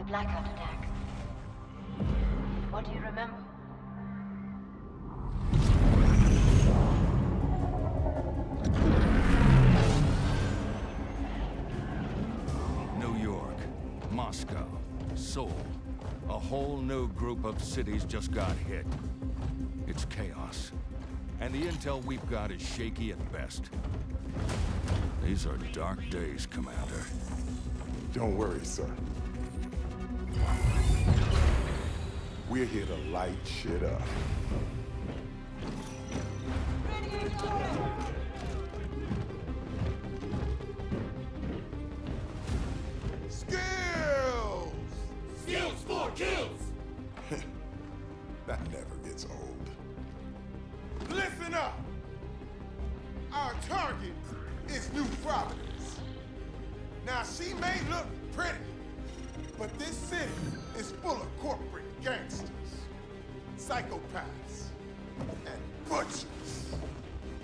The blackout attacks. What do you remember? New York, Moscow, Seoul. A whole new group of cities just got hit. It's chaos. And the intel we've got is shaky at best. These are dark days, Commander. Don't worry, sir. We're here to light shit up. Skills! Skills for kills! That never gets old. Listen up! Our target is New Providence. Now, she may look pretty, but this city is full of corporate gangsters, psychopaths, and butchers.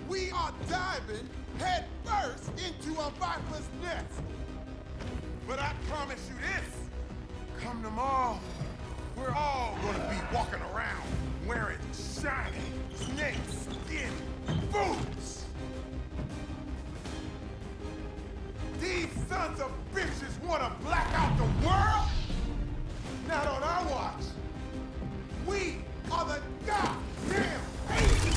We are diving head first into a viper's nest. But I promise you this, come tomorrow, we're all gonna be walking around wearing shiny snake skin boots. These sons of bitches wanna black out the world? Not on our watch. We are the goddamn agency.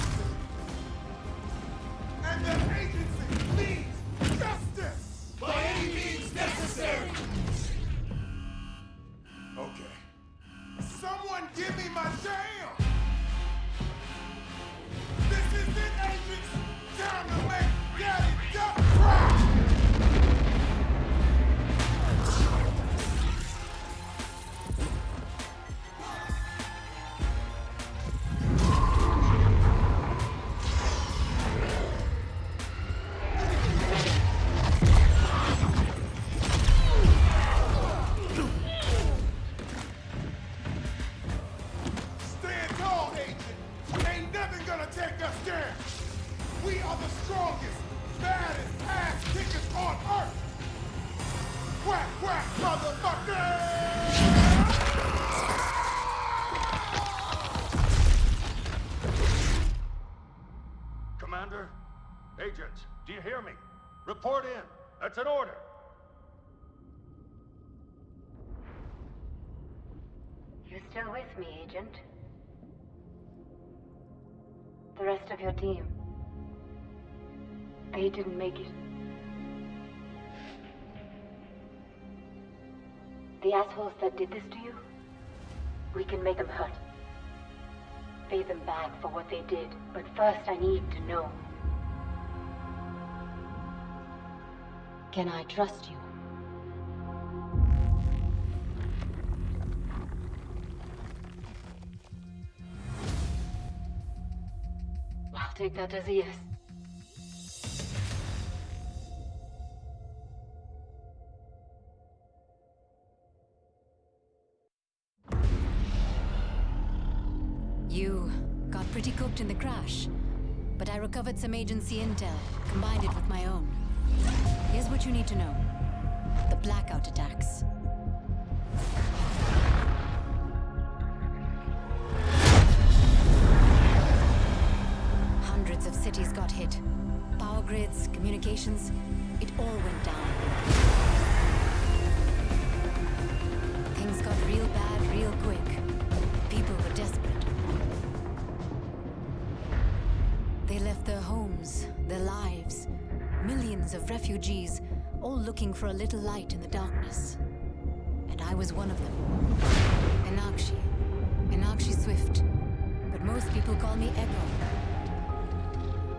And the agency needs justice. By any means necessary! Okay. Someone give me my jam! This is it, agents! Time to make Daddy Duck cry! Stand tall, agent! Ain't nothing gonna take us down! We are the strongest, baddest ass kickers on Earth! Quack, quack, motherfucker! Commander, agents, do you hear me? Report in. That's an order. You still with me, Agent? The rest of your team. They didn't make it. The assholes that did this to you, we can make them hurt. Pay them back for what they did, but first I need to know. Can I trust you? I'll take that as a yes. You got pretty cooked in the crash, but I recovered some agency intel, combined it with my own. Here's what you need to know. The blackout attacks. Hundreds of cities got hit. Power grids, communications, it all went down. Things got real bad real quick. People were desperate. They left their homes, their lives. Millions of refugees, all looking for a little light in the darkness. And I was one of them. Enakshi Swift. But most people call me Echo.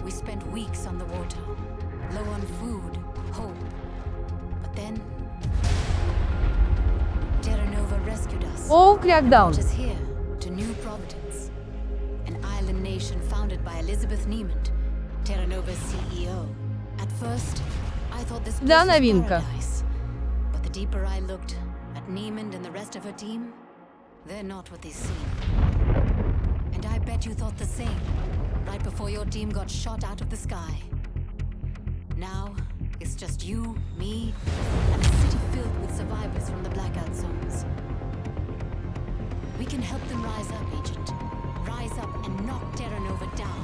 We spent weeks on the water, low on food, hope. But then, Terra Nova rescued us. Oh, Crackdown. Brought us here to New Providence, an island nation founded by Elizabeth Niemand, Terra Nova's CEO. At first, I thought this place Да, was новинка. paradise. But the deeper I looked at Niemand and the rest of her team, they're not what they seem. And I bet you thought the same, right before your team got shot out of the sky. Now, it's just you, me, and a city filled with survivors from the blackout zones. We can help them rise up, Agent. Rise up and knock Terra Nova down.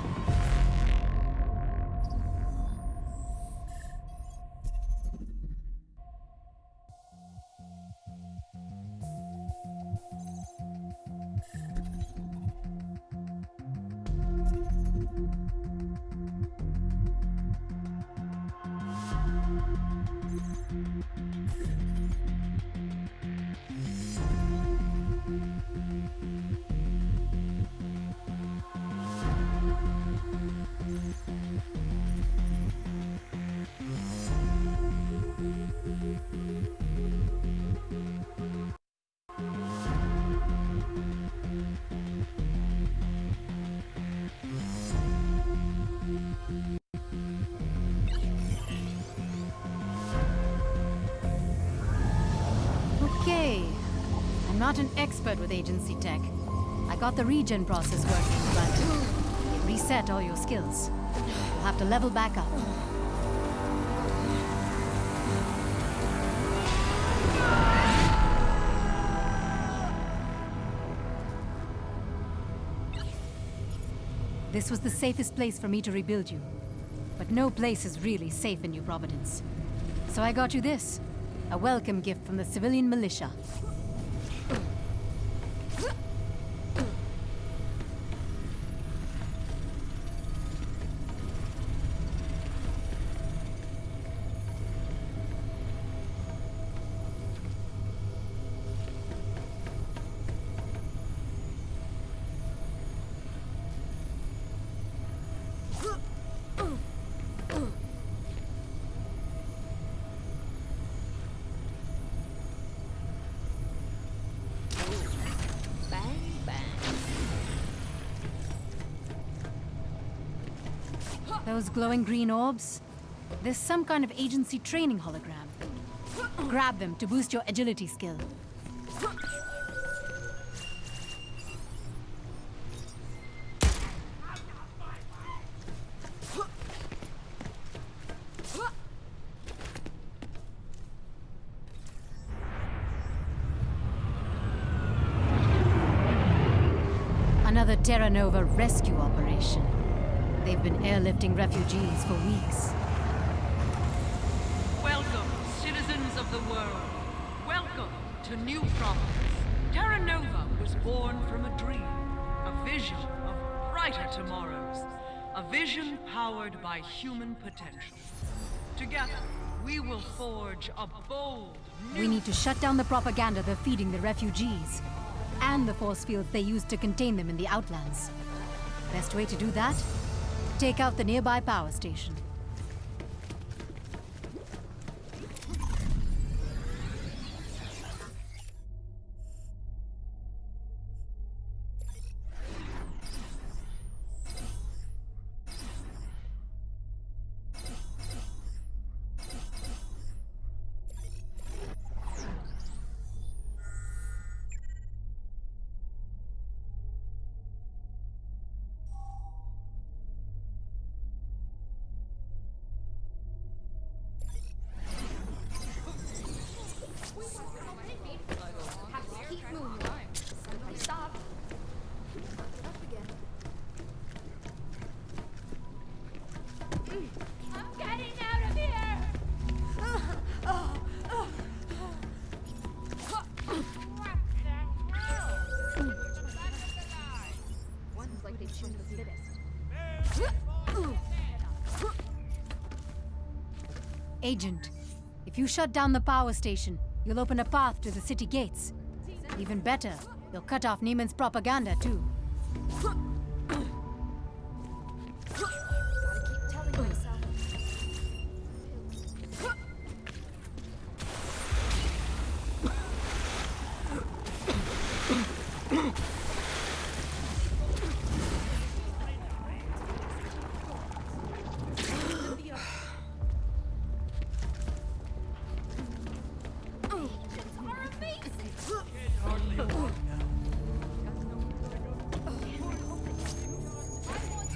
Okay. I'm not an expert with agency tech. I got the regen process working, but it reset all your skills. You'll have to level back up. This was the safest place for me to rebuild you. But no place is really safe in New Providence. So I got you this. A welcome gift from the civilian militia. Those glowing green orbs? There's some kind of agency training hologram. Grab them to boost your agility skill. Another Terra Nova rescue operation. They've been airlifting refugees for weeks. Welcome, citizens of the world. Welcome to New Providence. Terra Nova was born from a dream, a vision of brighter tomorrows, a vision powered by human potential. Together, we will forge a bold new... We need to shut down the propaganda they're feeding the refugees, and the force fields they use to contain them in the Outlands. Best way to do that? Take out the nearby power station. Agent, if you shut down the power station, you'll open a path to the city gates. Even better, you'll cut off Neiman's propaganda too.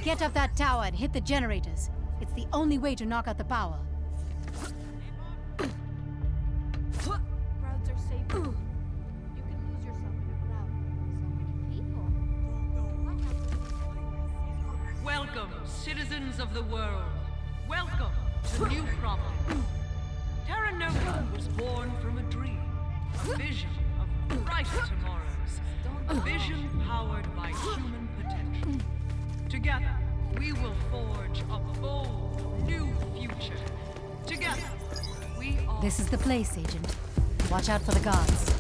Get up that tower and hit the generators. It's the only way to knock out the power. Crowds are safer. You can lose yourself in a crowd. citizens of the world. Welcome to New Providence. Terra Nova was born from a dream, a vision of brighter tomorrows, a vision powered by human potential. Together, we will forge a bold, new future. Together, we are... This is the place, Agent. Watch out for the guards.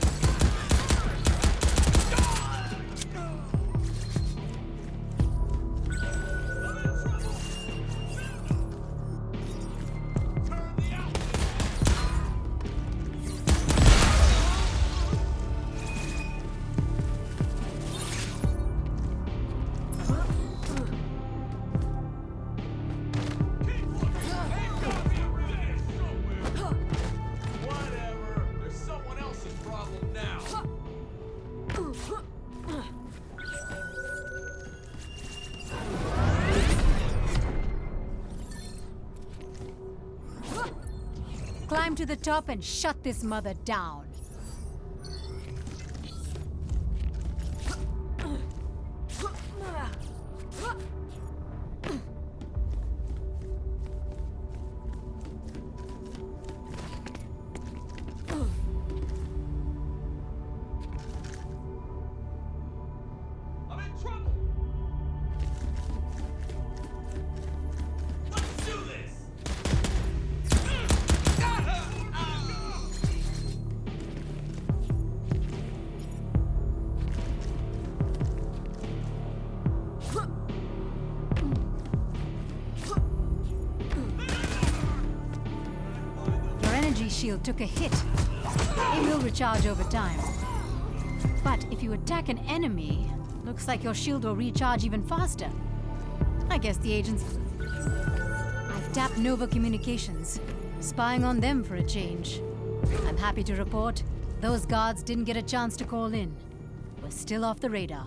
Climb to the top and shut this mother down. I'm in trouble! Let's do this! Shield took a hit. It will recharge over time. But if you attack an enemy, looks like your shield will recharge even faster. I guess the agents... I've tapped Nova Communications, spying on them for a change. I'm happy to report, those guards didn't get a chance to call in. We're still off the radar.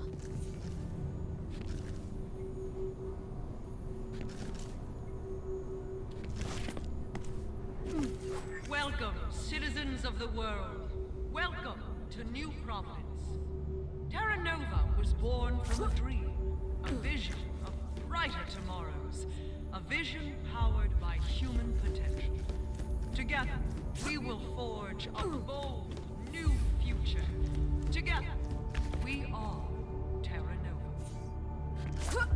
Welcome, citizens of the world. Welcome to New Providence. Terra Nova was born from a dream, a vision of brighter tomorrows, a vision powered by human potential. Together, we will forge a bold, new future. Together, we are Terra Nova.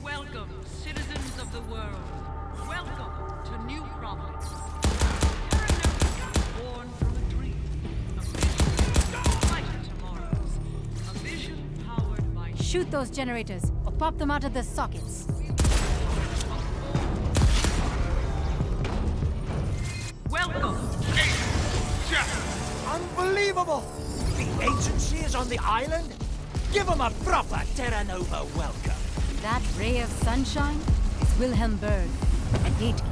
Welcome, citizens of the world. Welcome to New Providence. Terra Nova was born from a dream, a vision of brighter tomorrows, a vision powered by... Shoot those generators, or pop them out of the sockets. Welcome! Unbelievable! The agency is on the island? Give them a proper Terra Nova welcome. That ray of sunshine is Wilhelm Berg, a gatekeeper.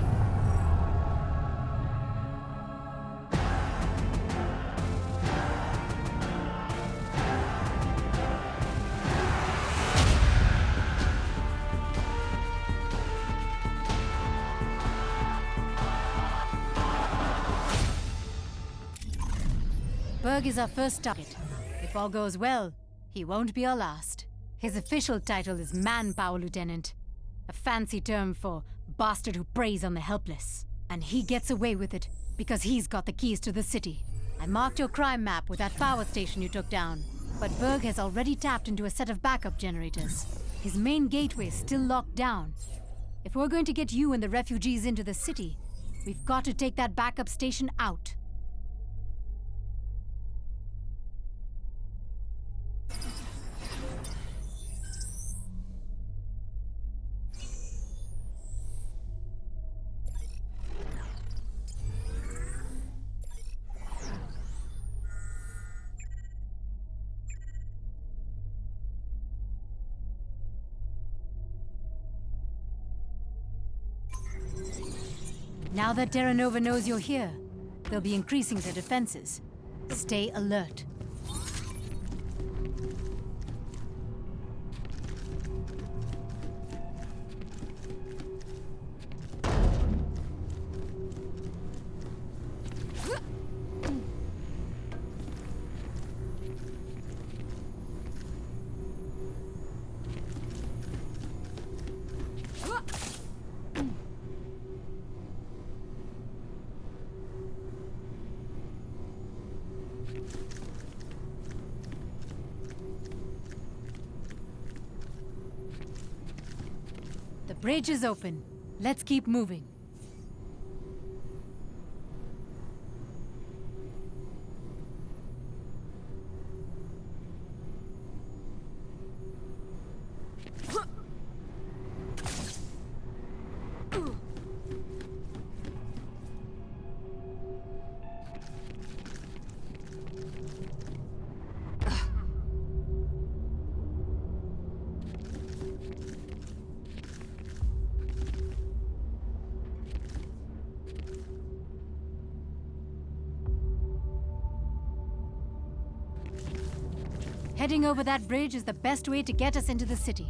Berg is our first target. If all goes well, he won't be our last. His official title is Manpower Lieutenant, a fancy term for bastard who preys on the helpless. And he gets away with it because he's got the keys to the city. I marked your crime map with that power station you took down, but Berg has already tapped into a set of backup generators. His main gateway is still locked down. If we're going to get you and the refugees into the city, we've got to take that backup station out. Now that Terra Nova knows you're here, they'll be increasing their defenses. Stay alert. The bridge is open. Let's keep moving. Heading over that bridge is the best way to get us into the city.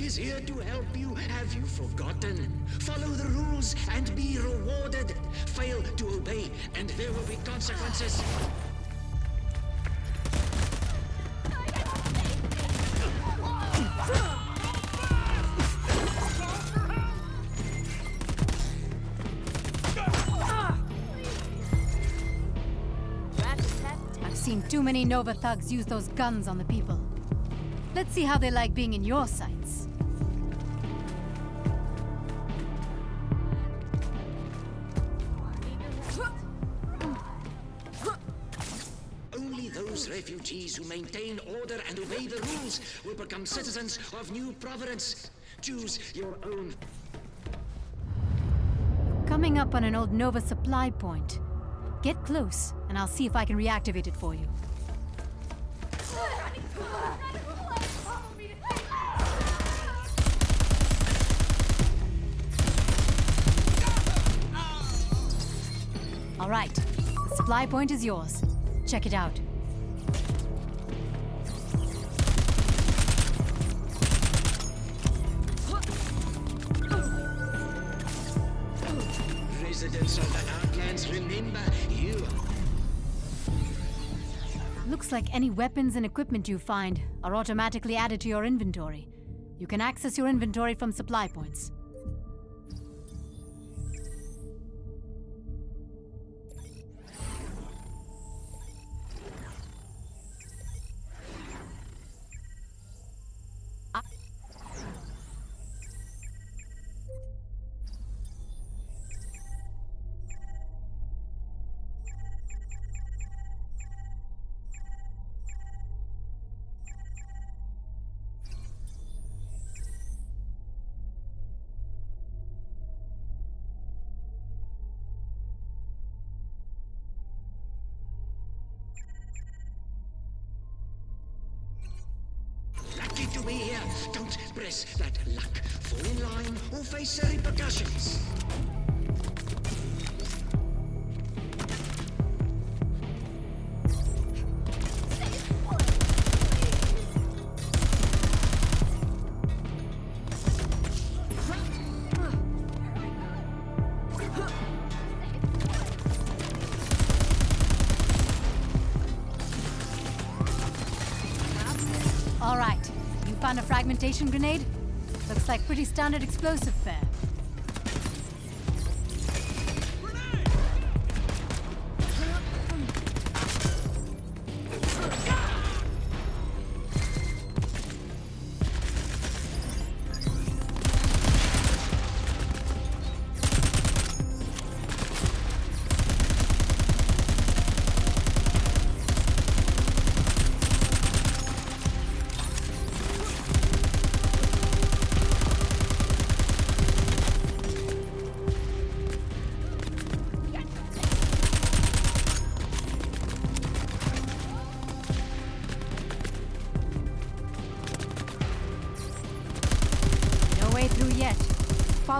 Is here to help you. Have you forgotten? Follow the rules and be rewarded. Fail to obey, and there will be consequences. I've seen too many Nova thugs use those guns on the people. Let's see how they like being in your sights. Only those refugees who maintain order and obey the rules will become citizens of New Providence. Choose your own. Coming up on an old Nova supply point. Get close, and I'll see if I can reactivate it for you. All right, the supply point is yours. Check it out. Residents of the Outlands, remember you. Looks like any weapons and equipment you find are automatically added to your inventory. You can access your inventory from supply points. Lucky to be here. Don't press that luck. Fall in line or face the repercussions. All right, you found a fragmentation grenade? Looks like pretty standard explosive fare.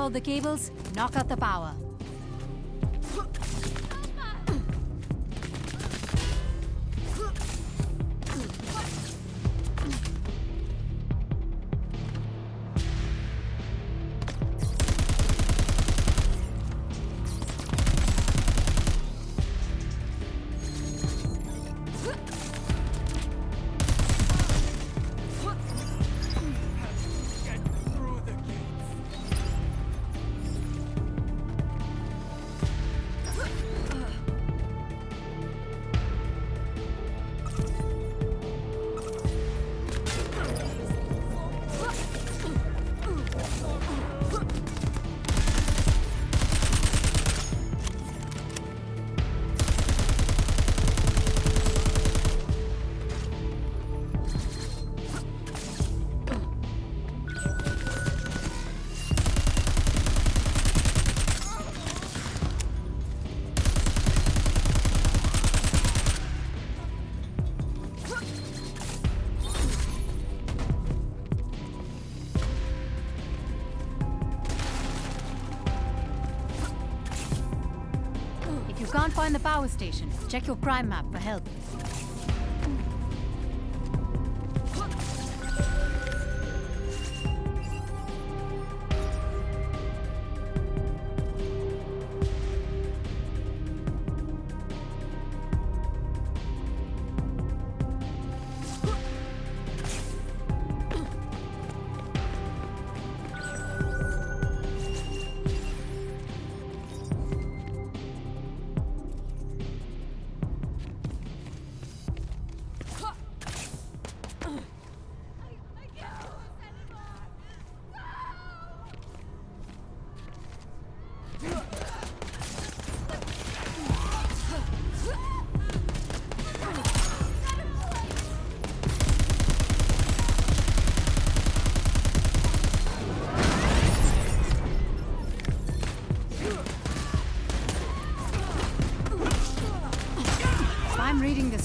all the cables, knock out the power. Can't find the power station. Check your prime map for help.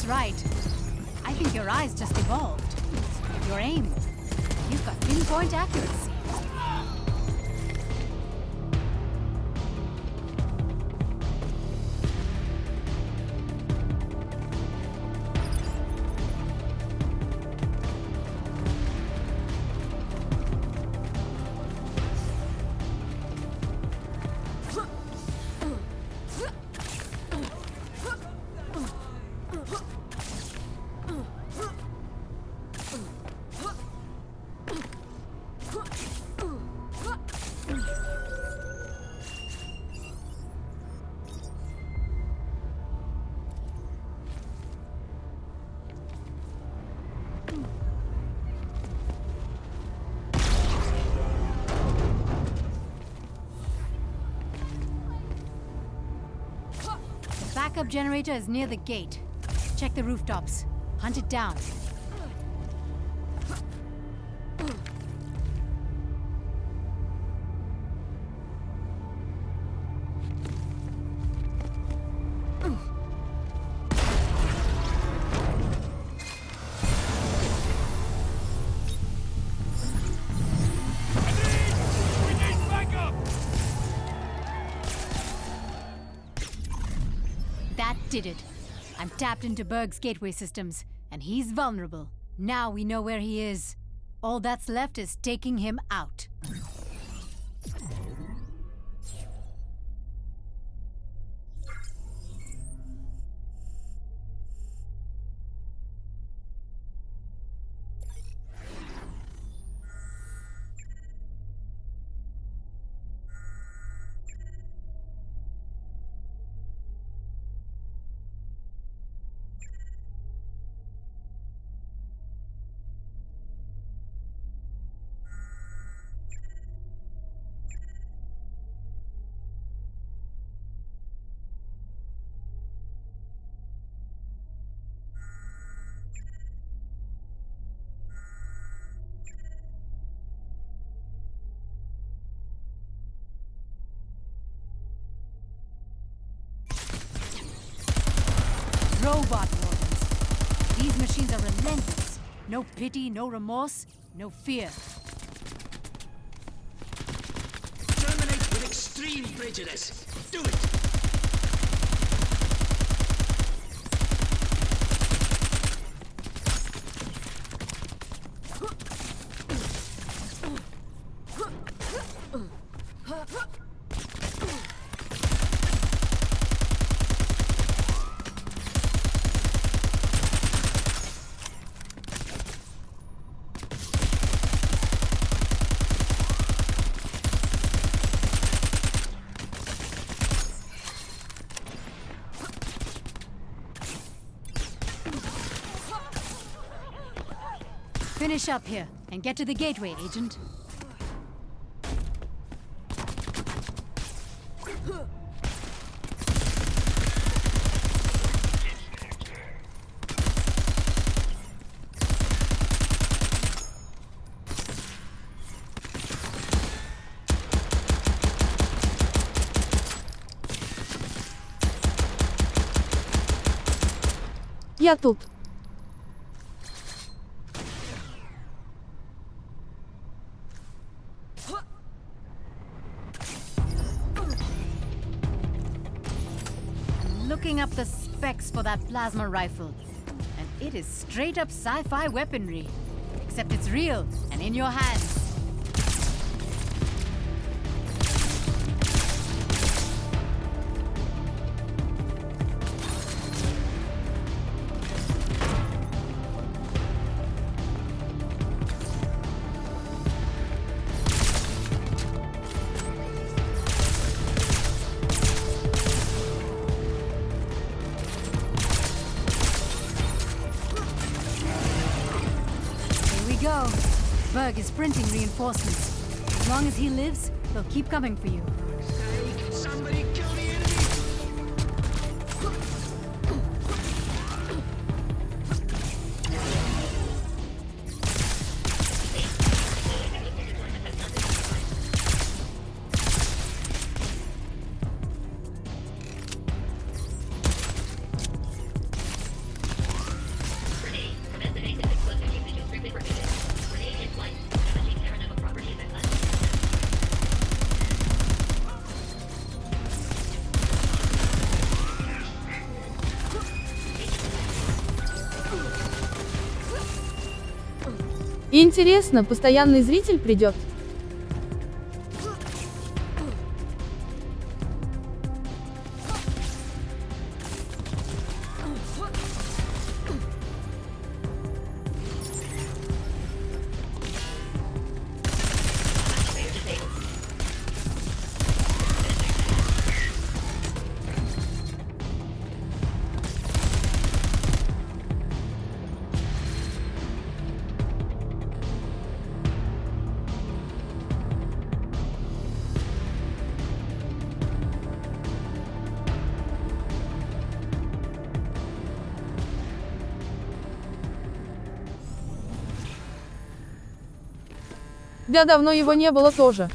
Right. I think your eyes just evolved. Your aim. You've got pinpoint accuracy. Backup generator is near the gate. Check the rooftops. Hunt it down. That did it. I'm tapped into Berg's gateway systems, and he's vulnerable. Now we know where he is. All that's left is taking him out. Robot wardens. These machines are relentless. No pity, no remorse, no fear. Terminate prejudice. Do it! Finish up here and get to the gateway, Agent. Я тут. Looking up the specs for that plasma rifle, and it is straight up sci-fi weaponry, except it's real and in your hands. Go. Berg is printing reinforcements. As long as he lives, they'll keep coming for you. Somebody kill the enemy! Интересно, постоянный зритель придет? Да, давно его не было тоже.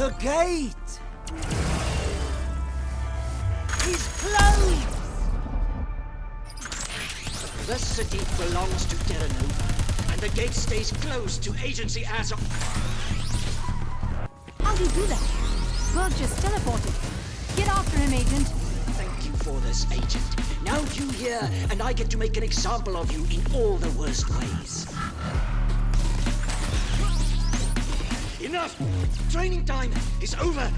The gate is closed! The city belongs to Terra Nova, and the gate stays closed to agency as of... How'd you do that? Berg just teleported. Get after him, Agent. Thank you for this, Agent. Now you here, and I get to make an example of you in all the worst ways. Enough! Training time is over!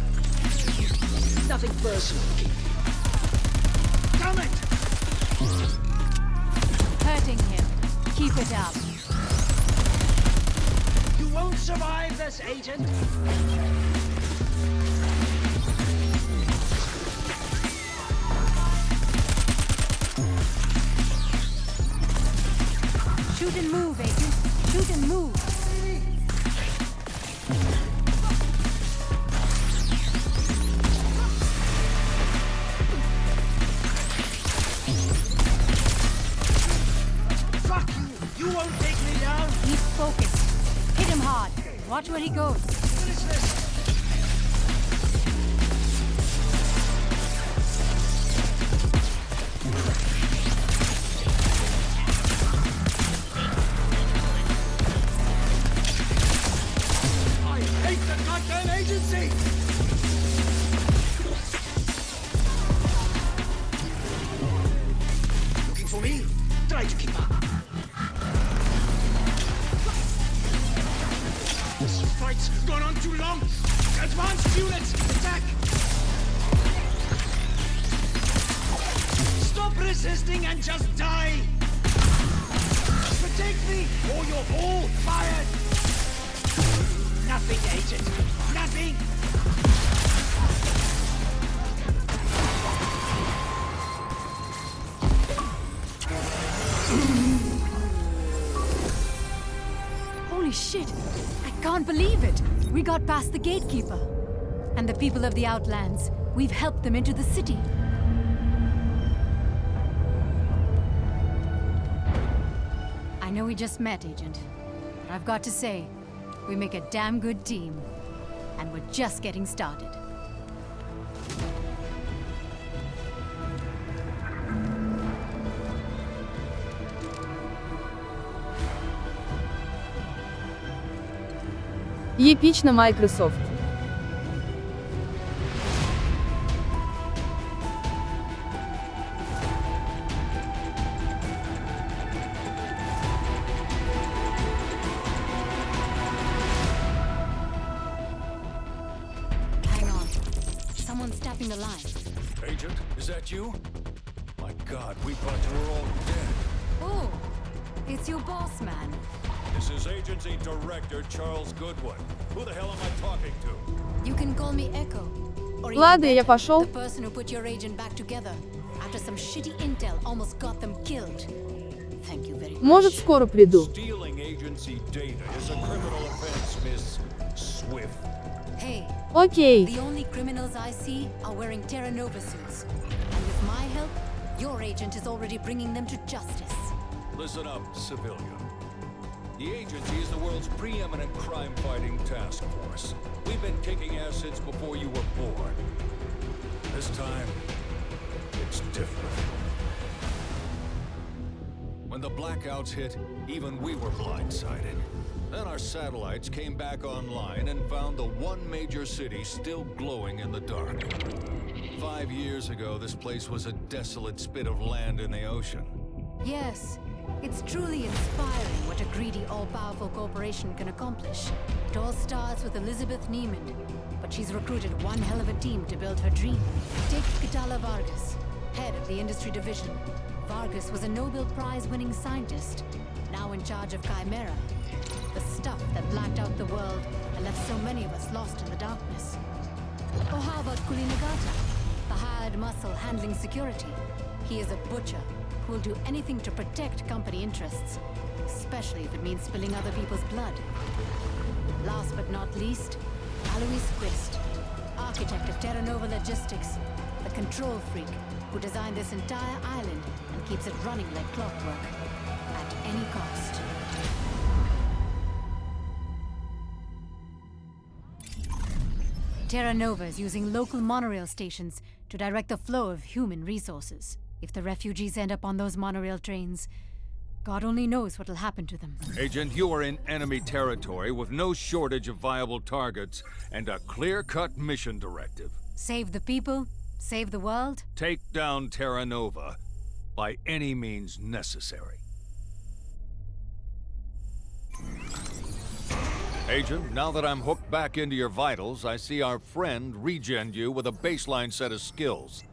Nothing personal, kid. Damn it! Hurting him. Keep it up. You won't survive this, Agent! Shoot and move, Agent. Shoot and move. Fuck you! You won't take me down! Keep focused. Hit him hard. Watch where he goes. Finish this! I hate the goddamn agency! Looking for me? Try to keep up. This fight's gone on too long! Advanced units, attack! Stop resisting and just die! Protect me, or you're all fired! Nothing, Agent. Nothing! Holy shit! I can't believe it! We got past the gatekeeper. And the people of the Outlands. We've helped them into the city. I know we just met, Agent. But I've got to say, we make a damn good team. And we're just getting started. Епично, Microsoft. Hang on. Someone's tapping the line. Agent, is that you? My God, we thought you were all dead. Oh, it's your boss, man. This is Agency Director Charles Goodwin. Who the hell am I talking to? You can call me Echo. Or even Ладно, я better, пошел. the person who put your agent back together after some shitty intel almost got them killed. Thank you very much. Может, скоро приду. Stealing agency data is a criminal offense, Miss Swift. Hey, Окей. the only criminals I see are wearing Terra Nova suits. And with my help, your agent is already bringing them to justice. Listen up, civilian. The agency is the world's preeminent crime-fighting task force. We've been kicking ass since before you were born. This time, it's different. When the blackouts hit, even we were blindsided. Then our satellites came back online and found the one major city still glowing in the dark. 5 years ago, this place was a desolate spit of land in the ocean. Yes, it's truly inspiring what a greedy, all-powerful corporation can accomplish. It all starts with Elizabeth Niemand, but she's recruited one hell of a team to build her dream. Take Catala Vargas, head of the industry division. Vargas was a Nobel Prize-winning scientist, now in charge of Chimera, the stuff that blacked out the world and left so many of us lost in the darkness. Or how about Kulinagata, the hired muscle handling security? He is a butcher who will do anything to protect company interests, especially if it means spilling other people's blood. Last but not least, Alois Quist, architect of Terra Nova Logistics, the control freak who designed this entire island and keeps it running like clockwork, at any cost. Terra Nova is using local monorail stations to direct the flow of human resources. If the refugees end up on those monorail trains, God only knows what'll happen to them. Agent, you are in enemy territory with no shortage of viable targets and a clear-cut mission directive. Save the people, save the world. Take down Terra Nova by any means necessary. Agent, now that I'm hooked back into your vitals, I see our friend regen you with a baseline set of skills.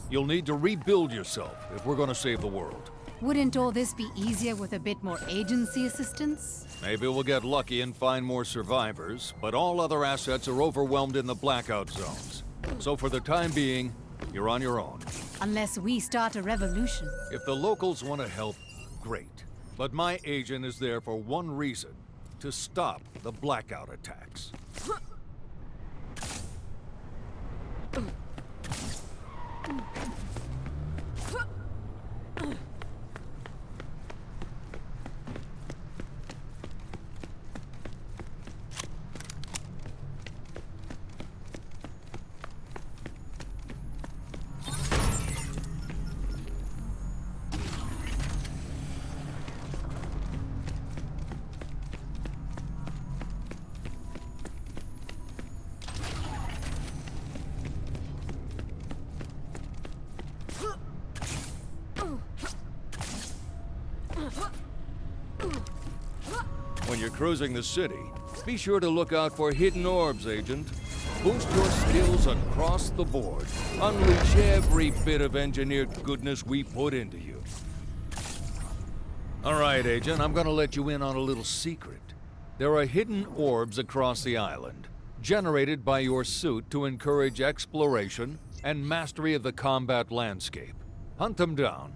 You'll need to rebuild yourself if we're going to save the world. Wouldn't all this be easier with a bit more agency assistance? Maybe we'll get lucky and find more survivors, but all other assets are overwhelmed in the blackout zones. So for the time being, you're on your own. Unless we start a revolution. If the locals want to help, great. But my agent is there for one reason: to stop the blackout attacks. When you're cruising the city, be sure to look out for hidden orbs, Agent. Boost your skills across the board. Unleash every bit of engineered goodness we put into you. All right, Agent, I'm gonna let you in on a little secret. There are hidden orbs across the island, generated by your suit to encourage exploration and mastery of the combat landscape. Hunt them down.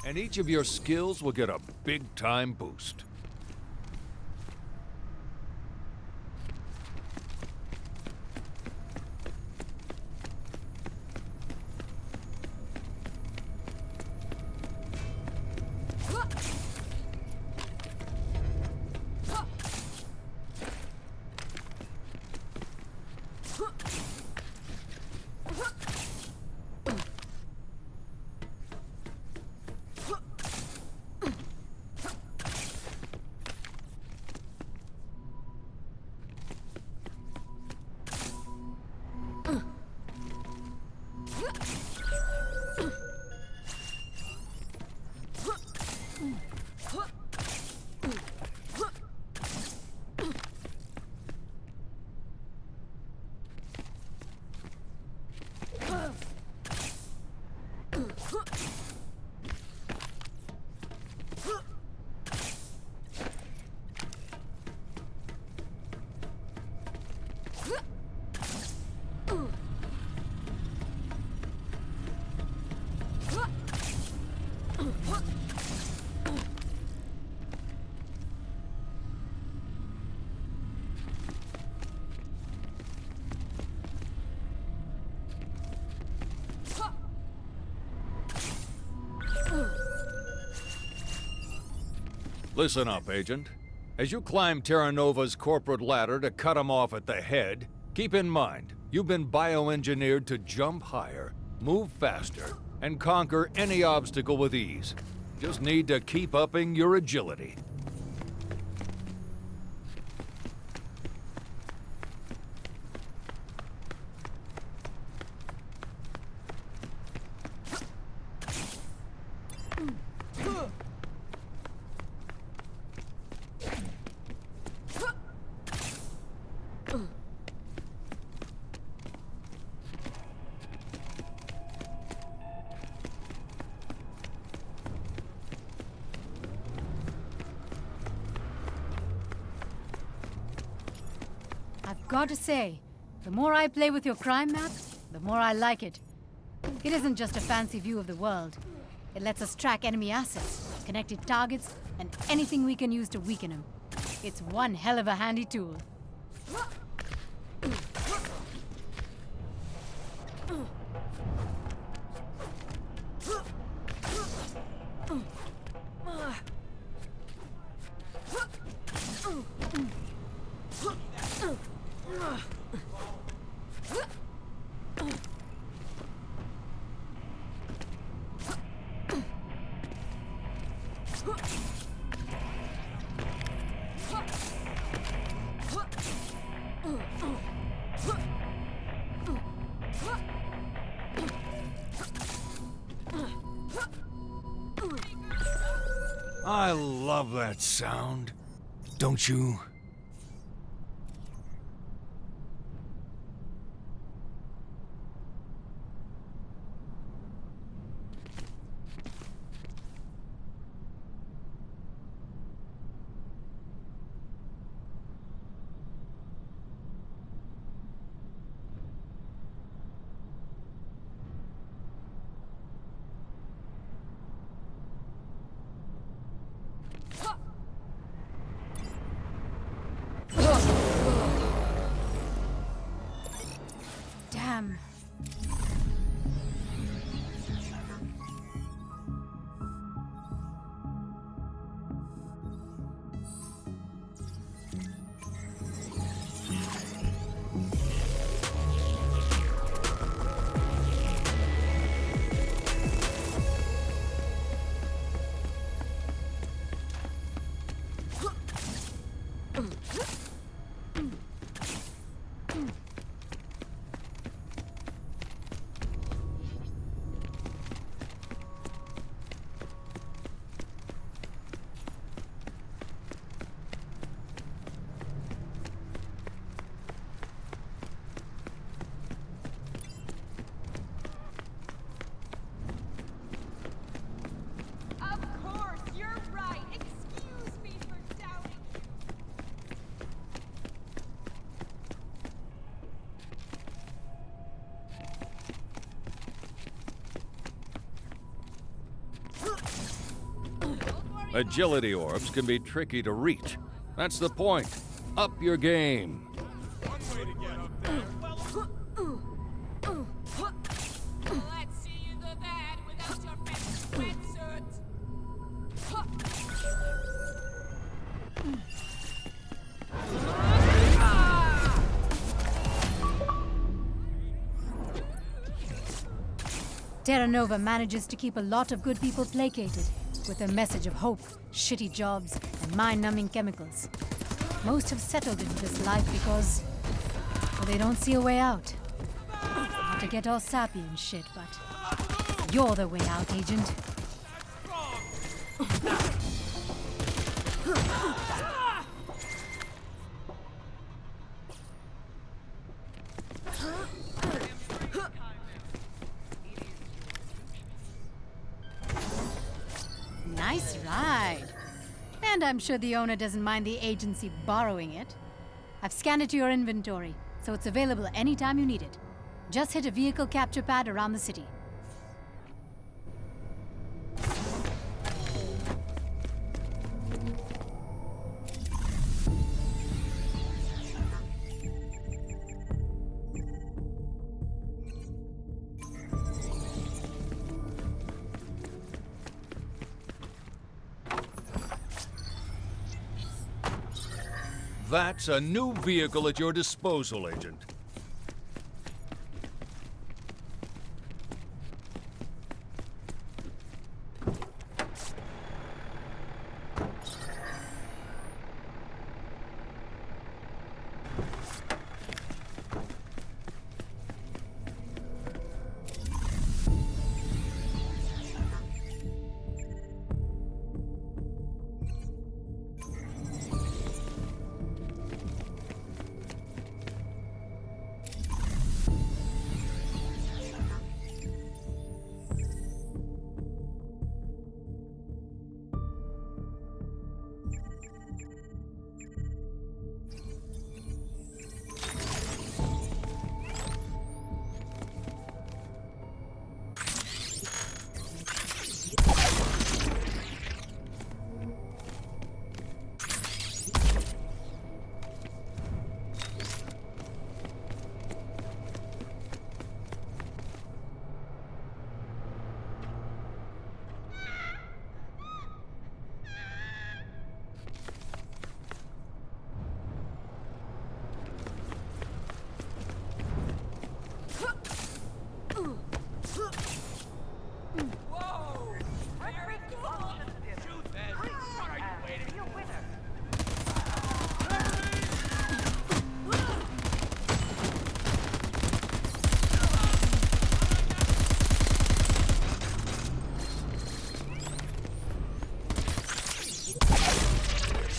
And each of your skills will get a big-time boost. Listen up, Agent. As you climb Terra Nova's corporate ladder to cut him off at the head, keep in mind, you've been bioengineered to jump higher, move faster, and conquer any obstacle with ease. Just need to keep upping your agility. got to say, the more I play with your crime map, the more I like it. It isn't just a fancy view of the world. It lets us track enemy assets, connected targets, and anything we can use to weaken them. It's one hell of a handy tool. I love that sound. Don't you? Damn. Agility orbs can be tricky to reach. That's the point. Up your game. Let's see you do that without your fancy wetsuit. Terra Nova manages to keep a lot of good people placated, with a message of hope, shitty jobs, and mind-numbing chemicals. Most have settled into this life because, well, they don't see a way out. Not to get all sappy and shit, but you're the way out, Agent. Nice ride. And I'm sure the owner doesn't mind the agency borrowing it. I've scanned it to your inventory, so it's available anytime you need it. Just hit a vehicle capture pad around the city. That's a new vehicle at your disposal, Agent.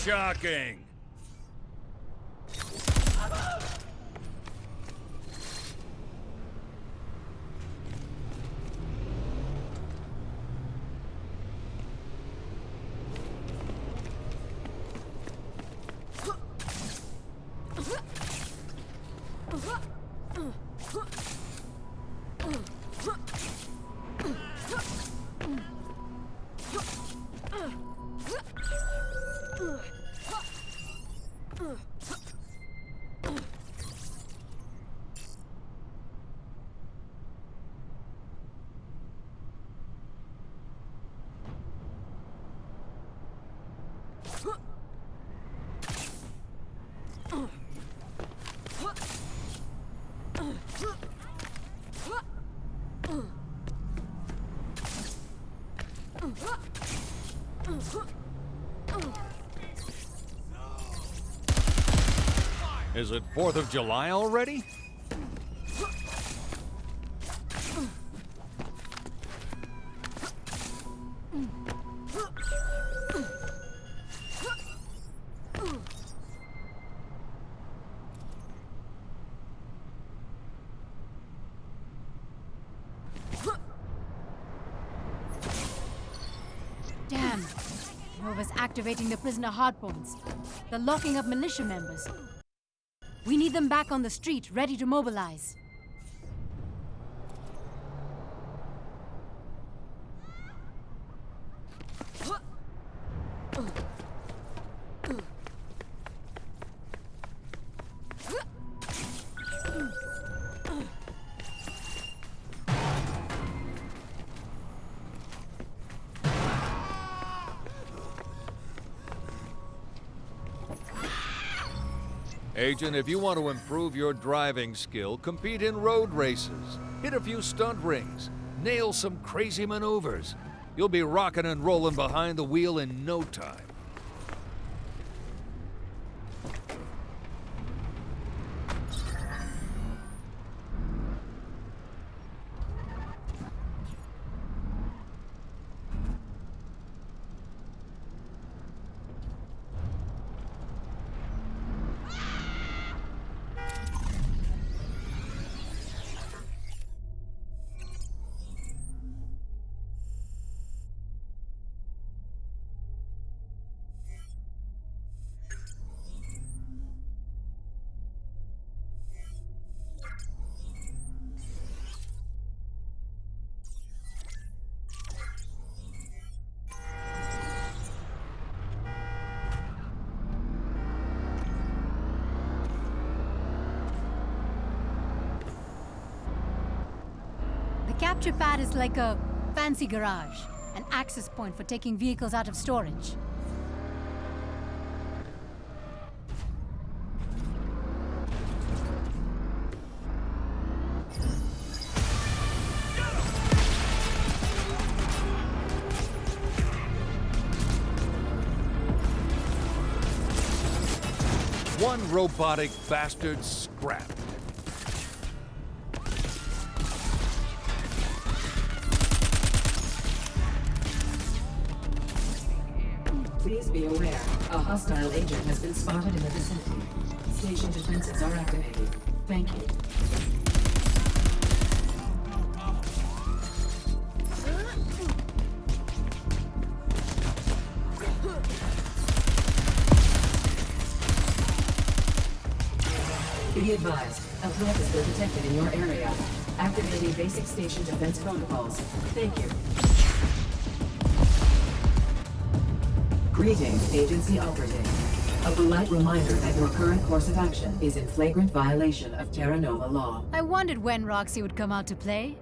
shocking. Is it 4th of July already? Damn! Nova's activating the prisoner hardpoints. They're locking up militia members. We need them back on the street, ready to mobilize. Agent, if you want to improve your driving skill, compete in road races. Hit a few stunt rings. Nail some crazy maneuvers. You'll be rocking and rolling behind the wheel in no time. The capture pad is like a fancy garage, an access point for taking vehicles out of storage. One robotic bastard scrapped. Please be aware, a hostile agent has been spotted in the vicinity. Station defenses are activated. Thank you. Be advised, a threat has been detected in your area. Activating basic station defense protocols. Thank you. Greetings, agency operative. A polite reminder that your current course of action is in flagrant violation of Terra Nova law. I wondered when Roxy would come out to play.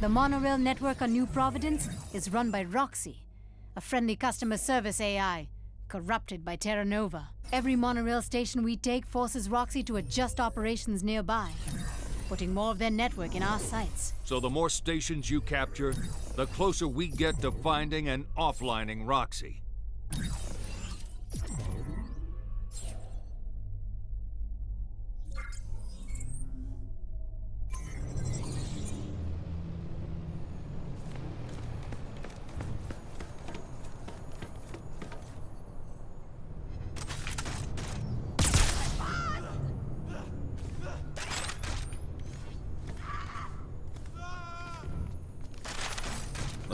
The monorail network on New Providence is run by Roxy, a friendly customer service AI, corrupted by Terra Nova. Every monorail station we take forces Roxy to adjust operations nearby, putting more of their network in our sights. So the more stations you capture, the closer we get to finding and offlining Roxy.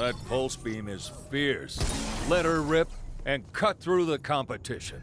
That pulse beam is fierce. Let her rip and cut through the competition.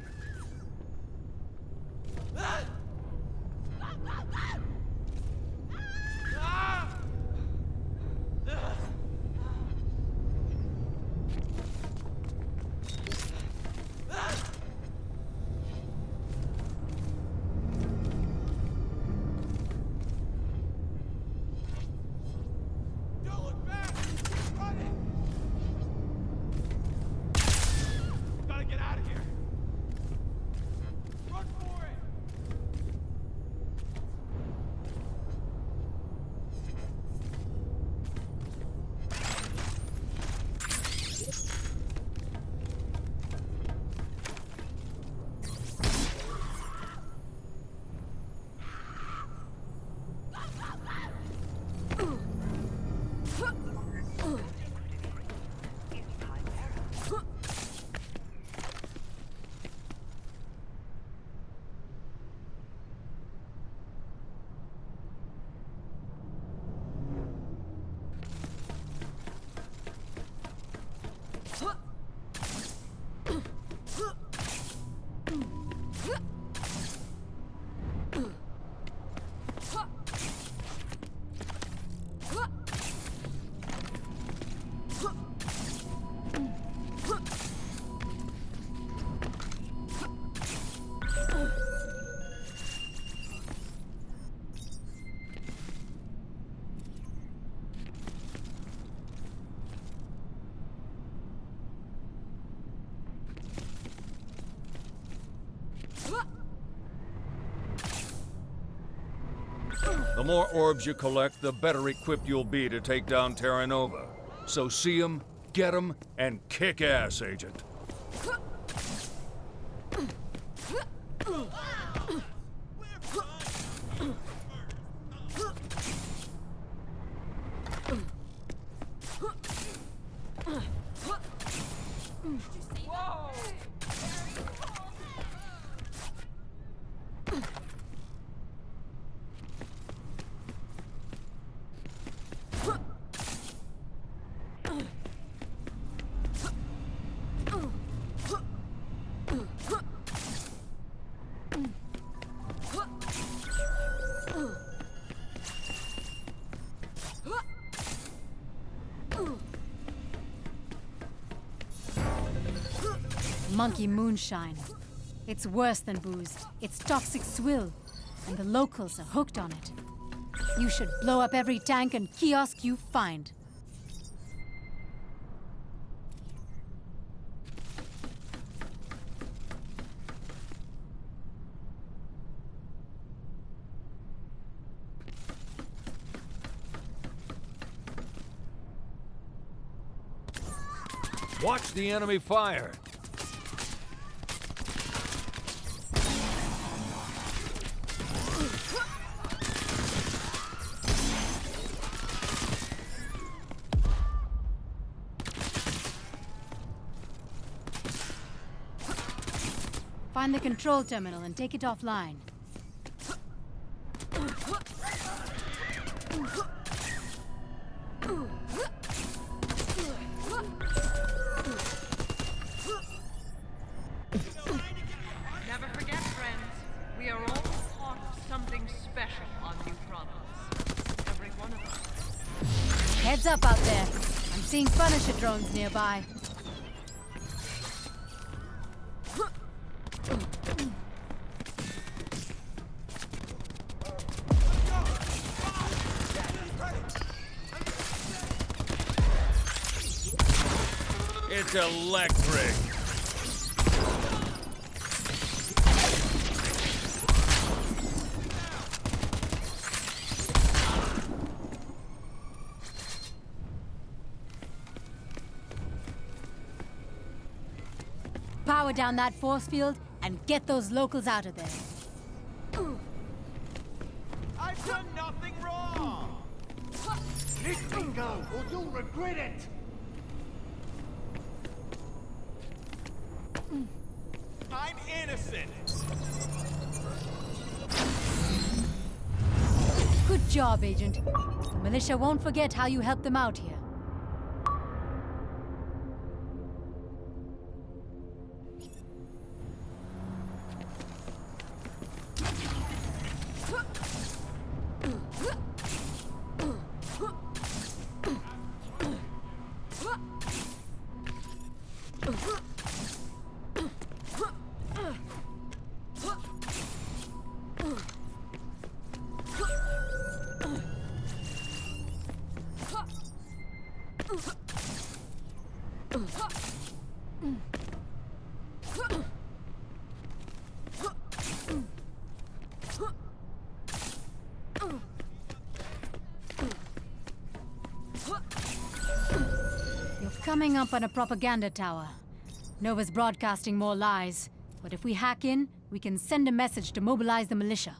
The more orbs you collect, the better equipped you'll be to take down Terra Nova. So see 'em, get 'em, and kick ass, Agent. Monkey moonshine. It's worse than booze. It's toxic swill, and the locals are hooked on it. You should blow up every tank and kiosk you find. Watch the enemy fire. Find the control terminal and take it offline. Never forget, friends, we are all part of something special on New Providence. Every one of us. Heads up out there. I'm seeing Punisher drones nearby. It's electric. Power down that force field and get those locals out of there. I've done nothing wrong! Let me go, or you'll regret it! I'm innocent! Good job, Agent. The militia won't forget how you helped them out here. You're coming up on a propaganda tower. Nova's broadcasting more lies, but if we hack in, we can send a message to mobilize the militia.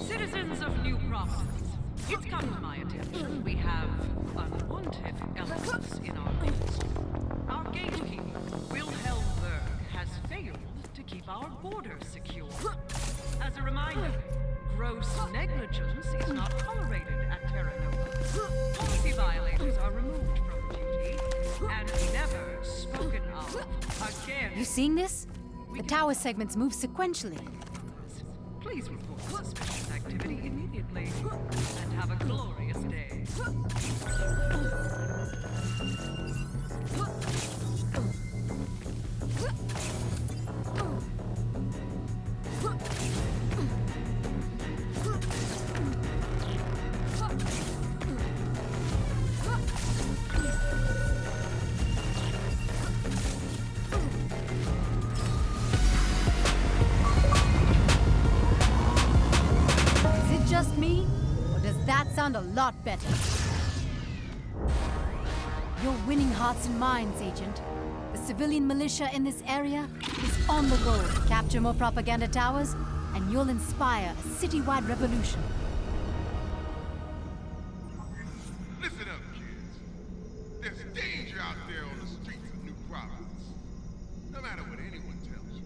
Citizens of New Providence, it's come to my attention we have unwanted elements in our midst. Our gatekeeper, Wilhelm Berg, has failed to keep our borders secure. As a reminder, gross negligence is not tolerated at Terra Nova. Policy violators are removed from duty and never spoken of again. You seeing this? The tower segments move sequentially. Please report suspicious activity immediately and have a glorious day. Just me? Or does that sound a lot better? You're winning hearts and minds, Agent. The civilian militia in this area is on the go to capture more propaganda towers, and you'll inspire a citywide revolution. Listen up, kids. There's danger out there on the streets of New Providence. No matter what anyone tells you,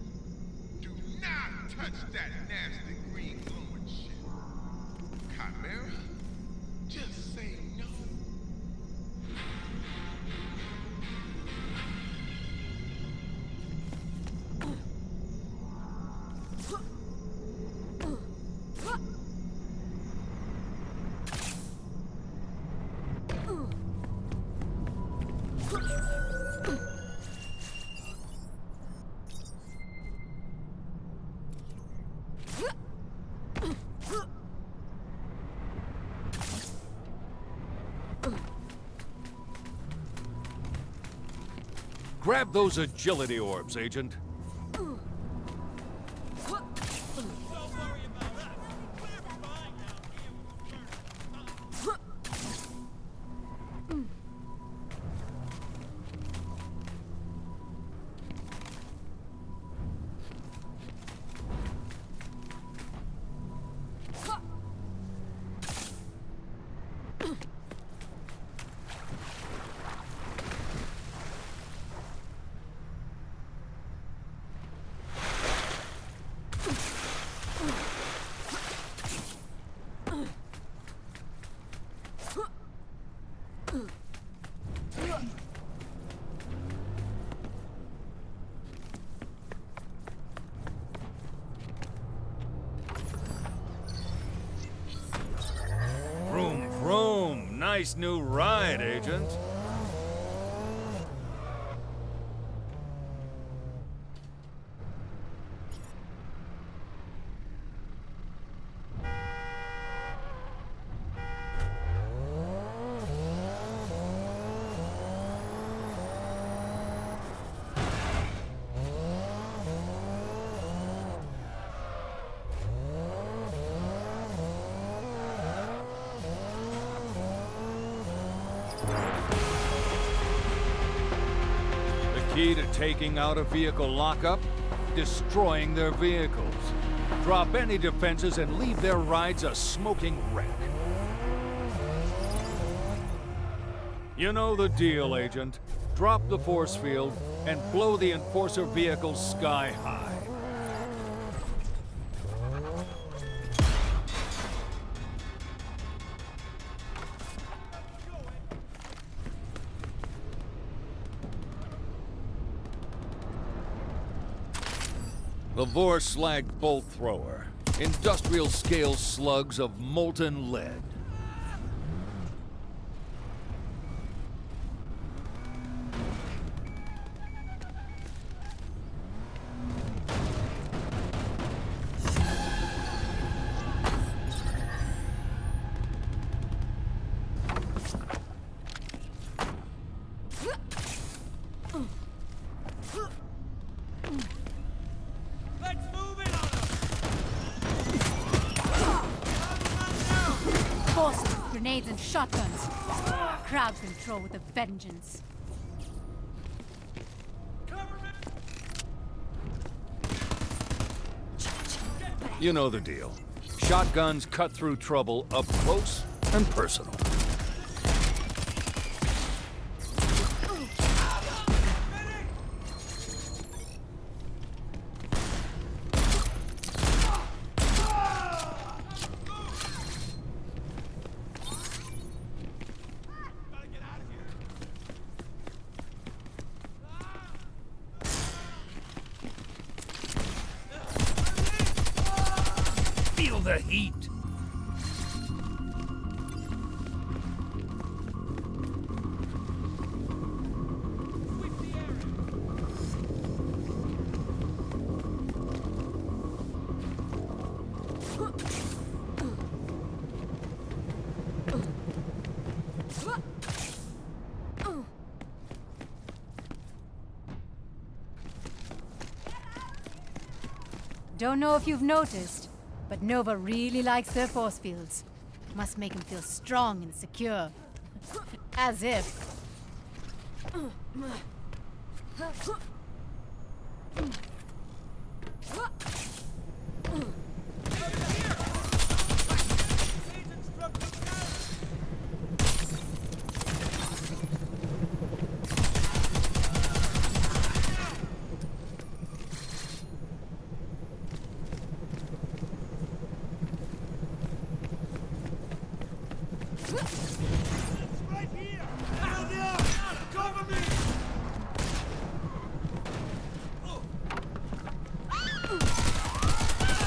do not touch that nasty green glowing shit. Chimera, just say no. Grab those agility orbs, Agent. Vroom, vroom. Nice new ride, Agent. Key to taking out a vehicle lockup? Destroying their vehicles. Drop any defenses and leave their rides a smoking wreck. You know the deal, Agent. Drop the force field and blow the Enforcer vehicles sky high. A Vorslag bolt thrower. Industrial scale slugs of molten lead. Forces, grenades and shotguns. Crowd control with a vengeance. You know the deal. Shotguns cut through trouble up close and personal. Feel the heat. Don't know if you've noticed, but Nova really likes their force fields. Must make him feel strong and secure. As if.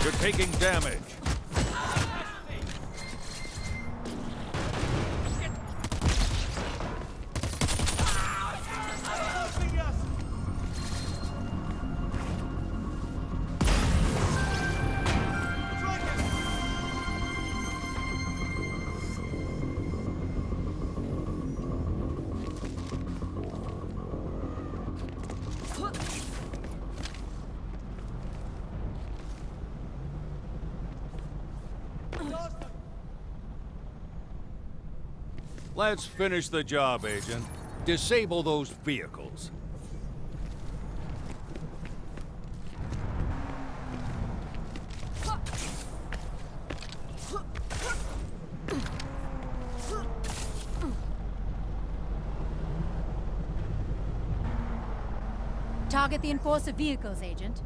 You're taking damage. Let's finish the job, Agent. Disable those vehicles. Target the Enforcer vehicles, Agent.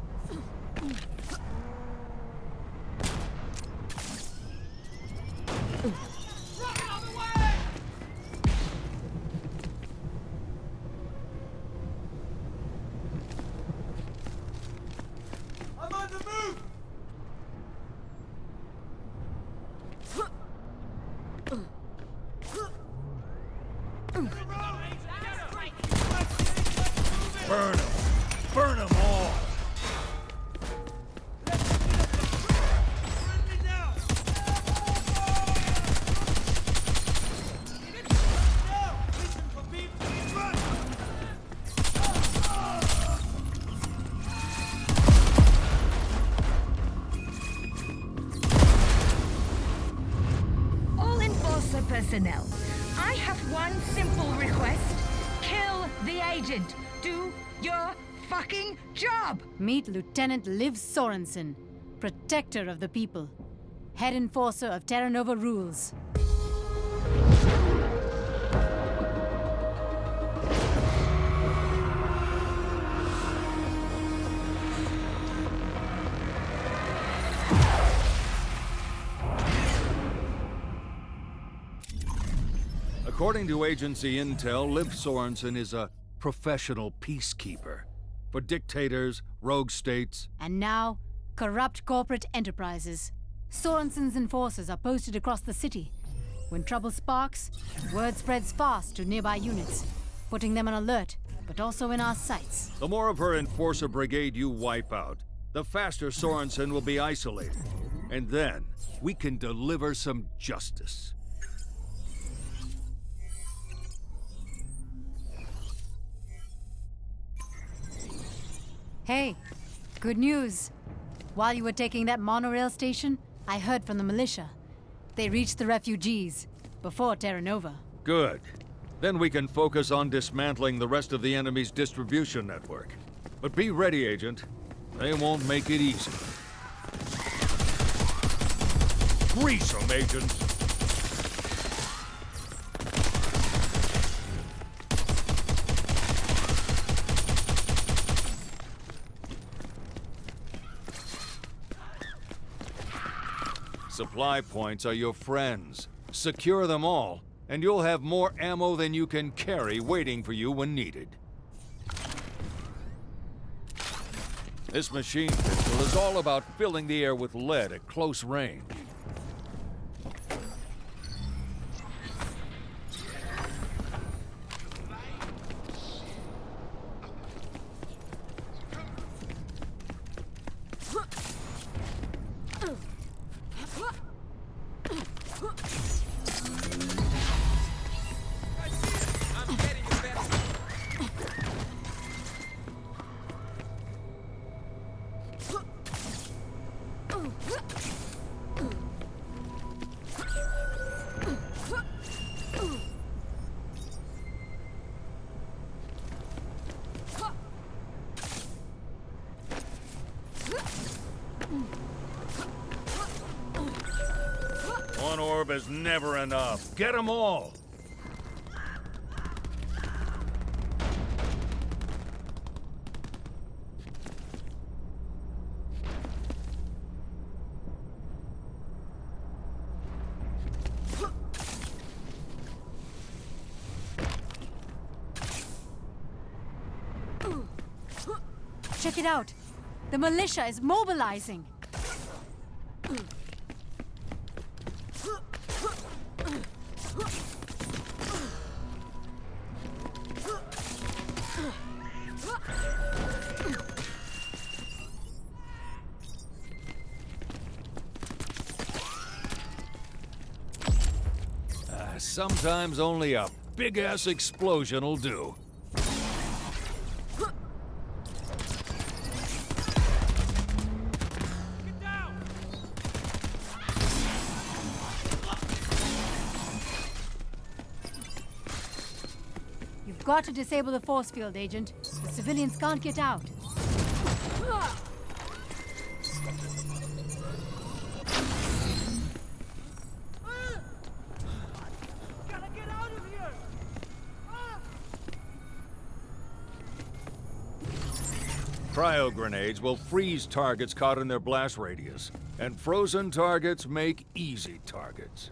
Burn them! Burn them all! All Enforcer personnel, I have one simple request. Kill the agent. Do your fucking job! Meet Lieutenant Liv Sorensen, protector of the people, head enforcer of Terra Nova rules. According to agency intel, Liv Sorensen is a professional peacekeeper. For dictators, rogue states. And now, corrupt corporate enterprises. Sorensen's enforcers are posted across the city. When trouble sparks, word spreads fast to nearby units, putting them on alert, but also in our sights. The more of her enforcer brigade you wipe out, the faster Sorensen will be isolated. And then, we can deliver some justice. Hey, good news. While you were taking that monorail station, I heard from the militia. They reached the refugees before Terra Nova. Good. Then we can focus on dismantling the rest of the enemy's distribution network. But be ready, Agent. They won't make it easy. Grease 'em, Agent! Supply points are your friends. Secure them all, and you'll have more ammo than you can carry waiting for you when needed. This machine pistol is all about filling the air with lead at close range. One orb is never enough. Get them all! Check it out. The militia is mobilizing. Sometimes only a big-ass explosion'll do. You've got to disable the force field, Agent. The civilians can't get out. Cryo grenades will freeze targets caught in their blast radius, and frozen targets make easy targets.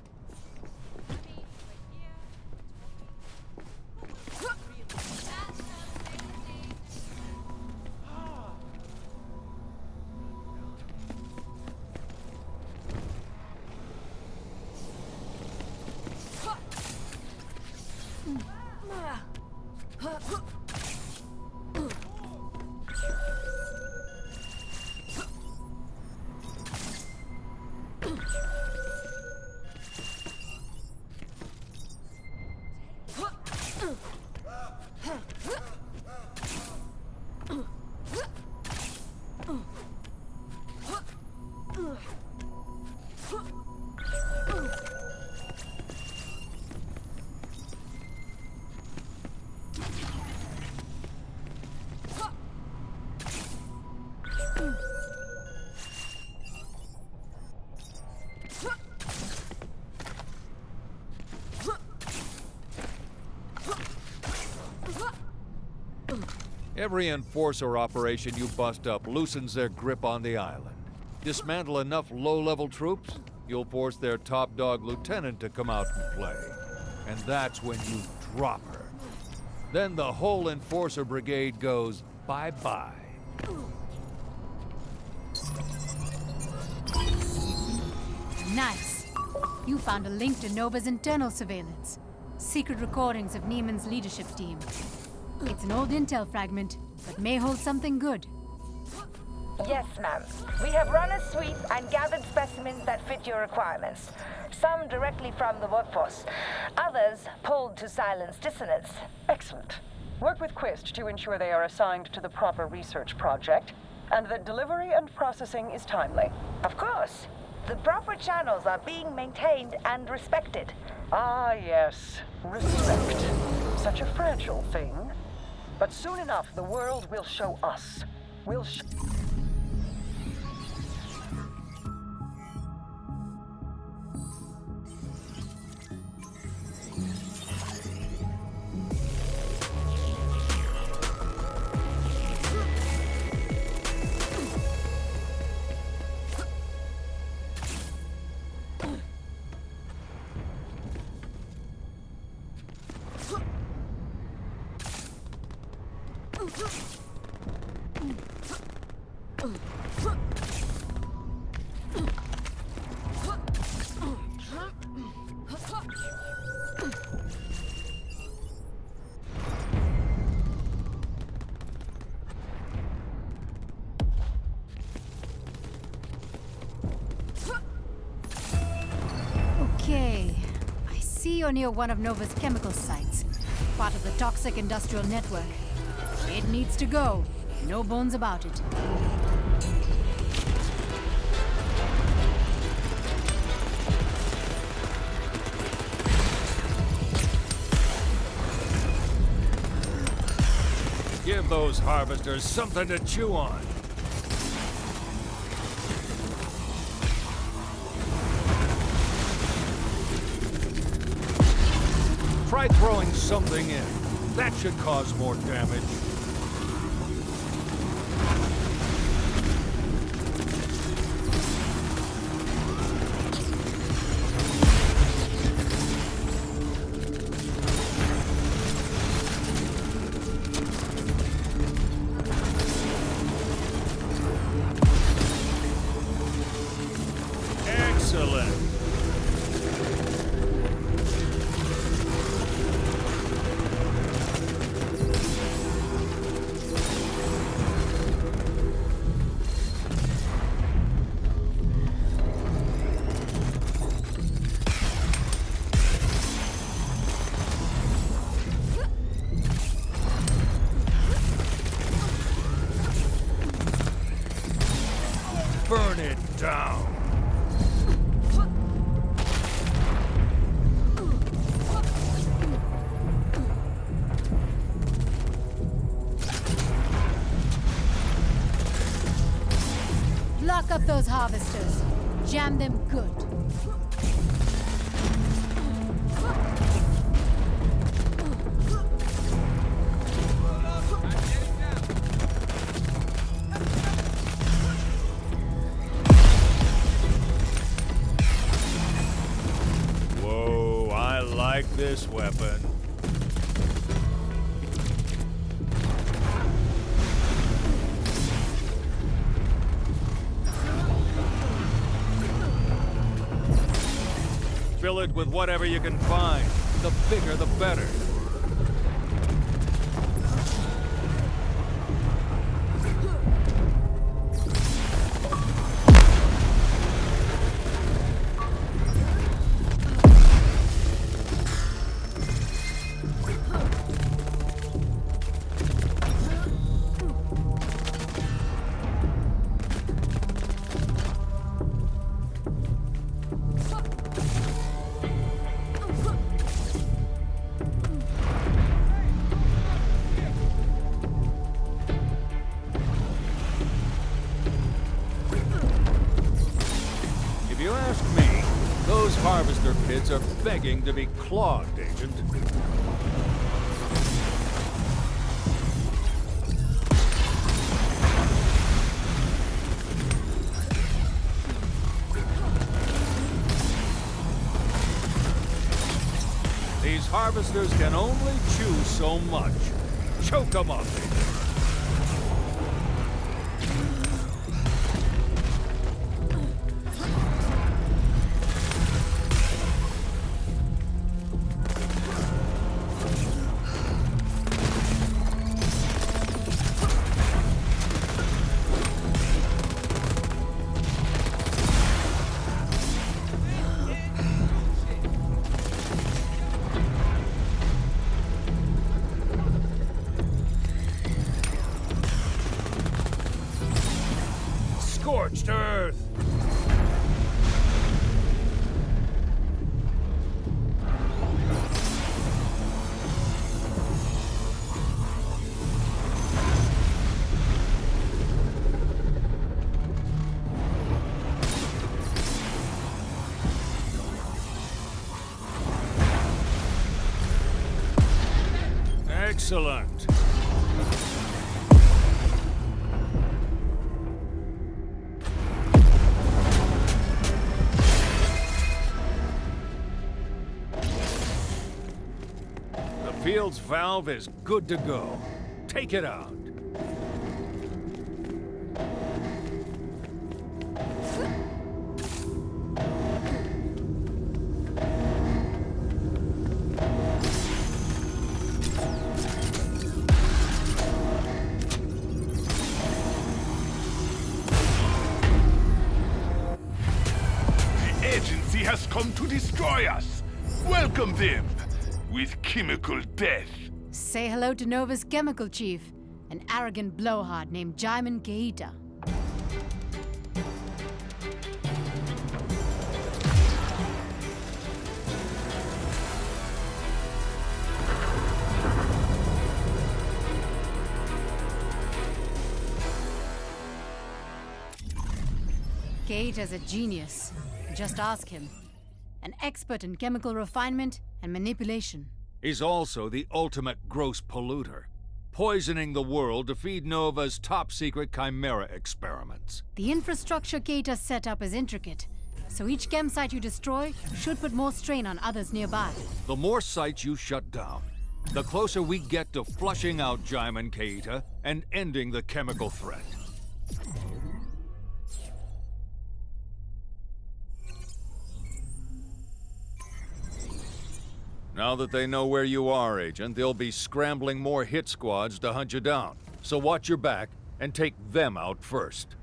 Every enforcer operation you bust up loosens their grip on the island. Dismantle enough low-level troops, you'll force their top dog lieutenant to come out and play. And that's when you drop her. Then the whole enforcer brigade goes bye-bye. Nice. You found a link to Nova's internal surveillance. Secret recordings of Neiman's leadership team. It's an old intel fragment, but may hold something good. Yes, ma'am. We have run a sweep and gathered specimens that fit your requirements. Some directly from the workforce. Others pulled to silence dissonance. Excellent. Work with Quist to ensure they are assigned to the proper research project, and that delivery and processing is timely. Of course. The proper channels are being maintained and respected. Ah, yes. Respect. Such a fragile thing. But soon enough, the world will show us. We'll Okay. I see you're near one of Nova's chemical sites. Part of the toxic industrial network. It needs to go. No bones about it. Give those harvesters something to chew on. Try throwing something in. That should cause more damage. Excellent. Burn it down. Lock up those harvesters. Jam them good. Whoa, I like this weapon. Fill it with whatever you can find. The bigger, the better. If you ask me, those harvester pits are begging to be clogged, Agent. These harvesters can only chew so much. Choke them up, Agent. Scorched earth! Excellent. The field's valve is good to go. Take it out. Has come to destroy us. Welcome them with chemical death. Say hello to Nova's chemical chief, an arrogant blowhard named Jaimin Keita. Keita's a genius. Just ask him. An expert in chemical refinement and manipulation. He's also the ultimate gross polluter, poisoning the world to feed Nova's top-secret chimera experiments. The infrastructure Keita set up is intricate, so each chem site you destroy should put more strain on others nearby. The more sites you shut down, the closer we get to flushing out Jaimin Keita and ending the chemical threat. Now that they know where you are, Agent, they'll be scrambling more hit squads to hunt you down. So watch your back and take them out first.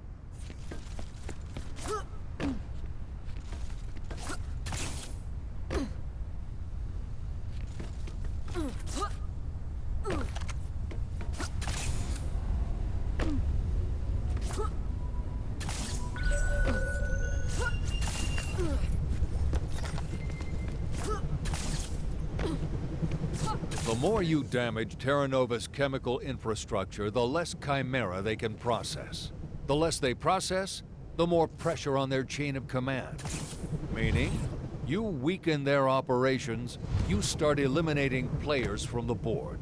The more you damage Terra Nova's chemical infrastructure, the less chimera they can process. The less they process, the more pressure on their chain of command. Meaning, you weaken their operations, you start eliminating players from the board.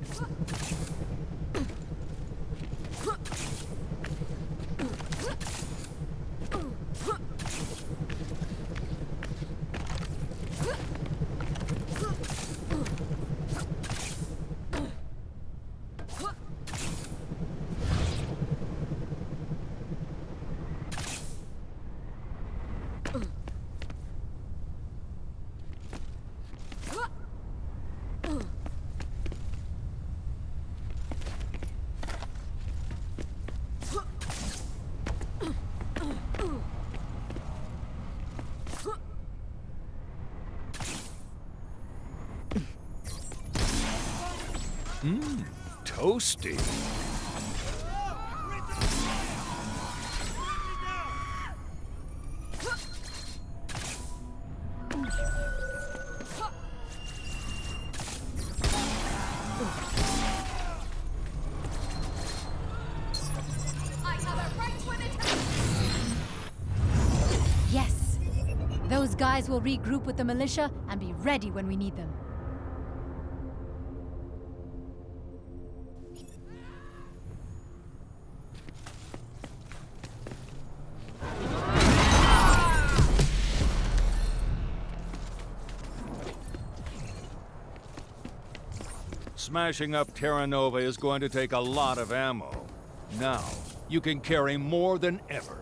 Toasty. Yes! Those guys will regroup with the militia and be ready when we need them. Smashing up Terra Nova is going to take a lot of ammo. Now, you can carry more than ever.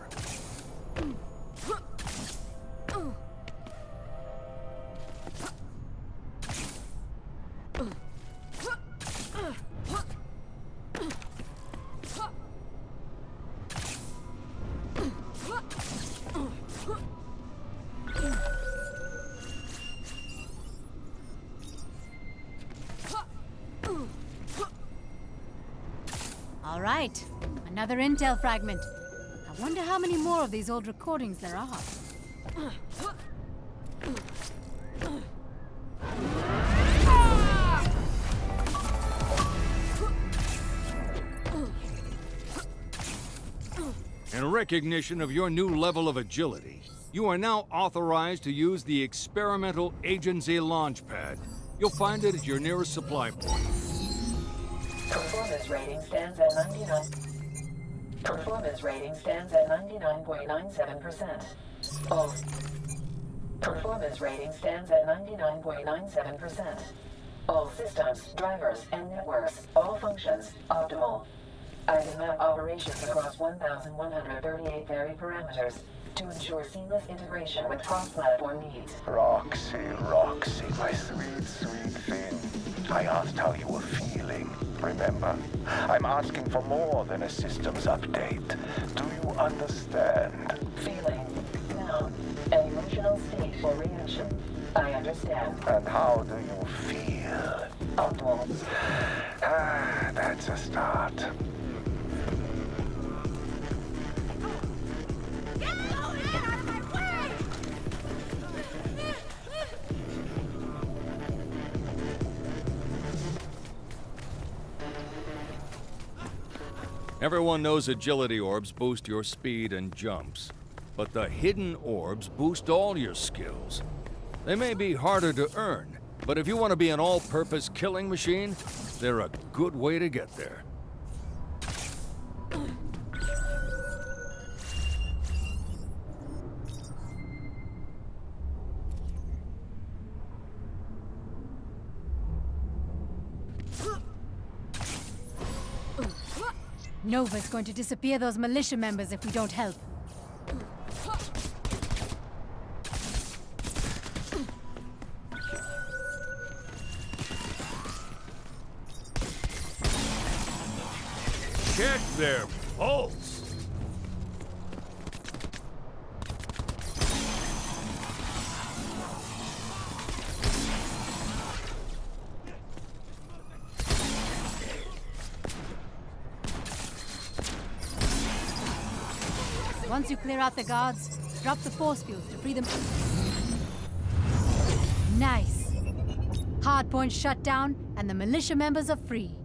All right, another intel fragment. I wonder how many more of these old recordings there are. In recognition of your new level of agility, you are now authorized to use the experimental agency launchpad. You'll find it at your nearest supply point. Performance rating stands at 99. Performance rating stands at 99.97%. All. Performance rating stands at 99.97%. All systems, drivers, and networks, all functions, optimal. I can map operations across 1,138 varied parameters to ensure seamless integration with cross-platform needs. Roxy, Roxy, my sweet, sweet thing. I asked how you were feeling. Remember, I'm asking for more than a systems update. Do you understand? Feeling. No. An emotional state or reaction. I understand. And how do you feel? Optimal. Ah, that's a start. Everyone knows agility orbs boost your speed and jumps, but the hidden orbs boost all your skills. They may be harder to earn, but if you want to be an all-purpose killing machine, they're a good way to get there. Nova's going to disappear those militia members if we don't help. Check their pulse. Once you clear out the guards, drop the force fields to free them. Nice. Hardpoint shut down, and the militia members are free.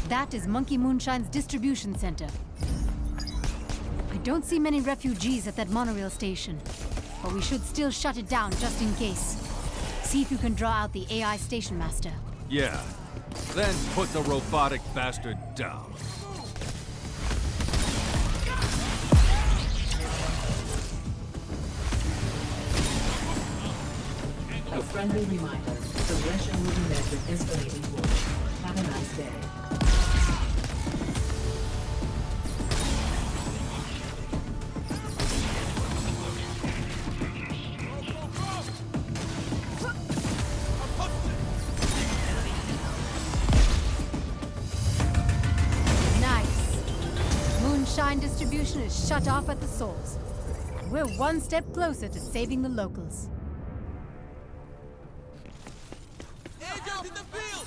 That is Monkey Moonshine's distribution center. I don't see many refugees at that monorail station, but we should still shut it down just in case. See if you can draw out the AI station master. Yeah. Then put the robotic bastard down. A friendly reminder, progression will be met with escalating force. Have a nice day. Moonshine distribution is shut off at the source. We're one step closer to saving the locals. Agent in the field!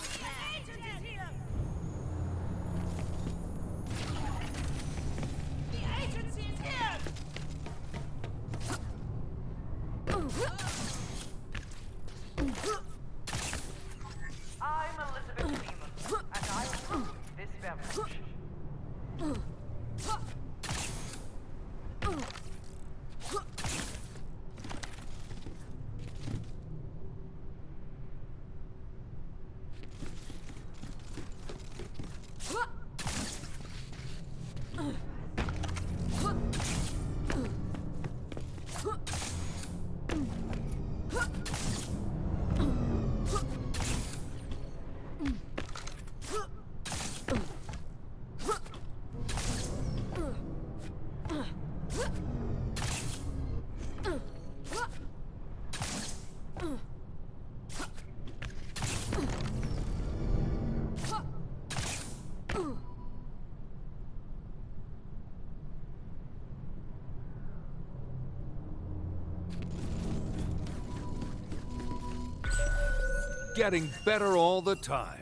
Agent is here! The agency is here! I'm Elizabeth Beeman, and I approve this beverage. Getting better all the time.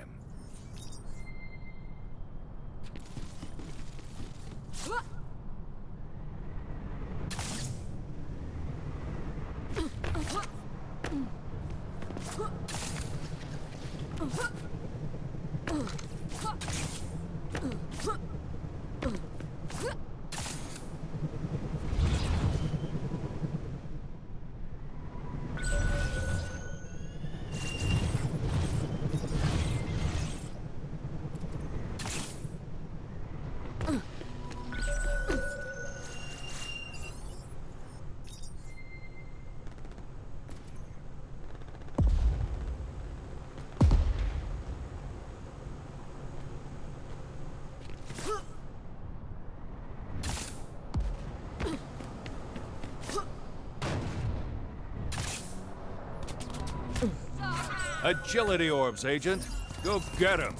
Agility orbs, Agent. Go get him.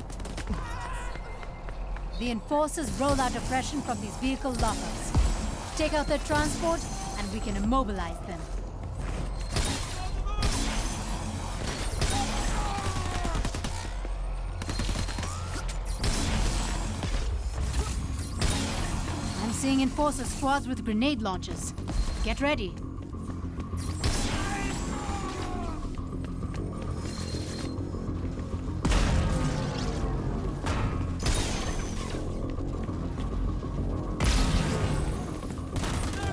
The enforcers roll out oppression from these vehicle lockers. Take out their transport, and we can immobilize them. I'm seeing enforcer squads with grenade launchers. Get ready.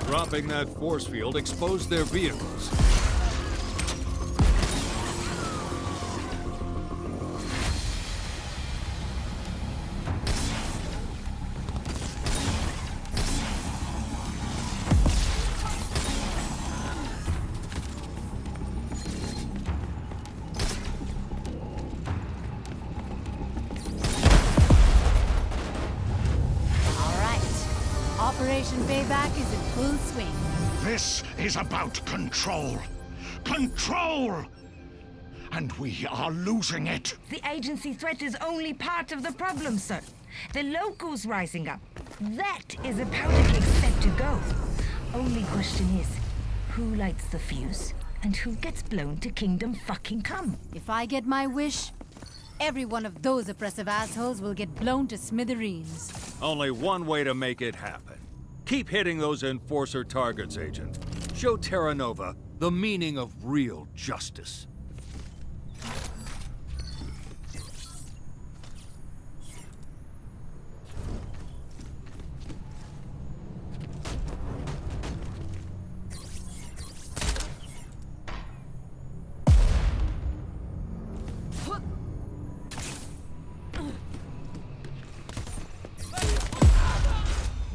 Dropping that force field exposed their vehicles. Operation Payback is in full swing. This is about control. Control! And we are losing it. The agency threat is only part of the problem, sir. The locals rising up. That is a powder keg set to go. Only question is, who lights the fuse and who gets blown to kingdom fucking come? If I get my wish, every one of those oppressive assholes will get blown to smithereens. Only one way to make it happen. Keep hitting those enforcer targets, Agent. Show Terra Nova the meaning of real justice.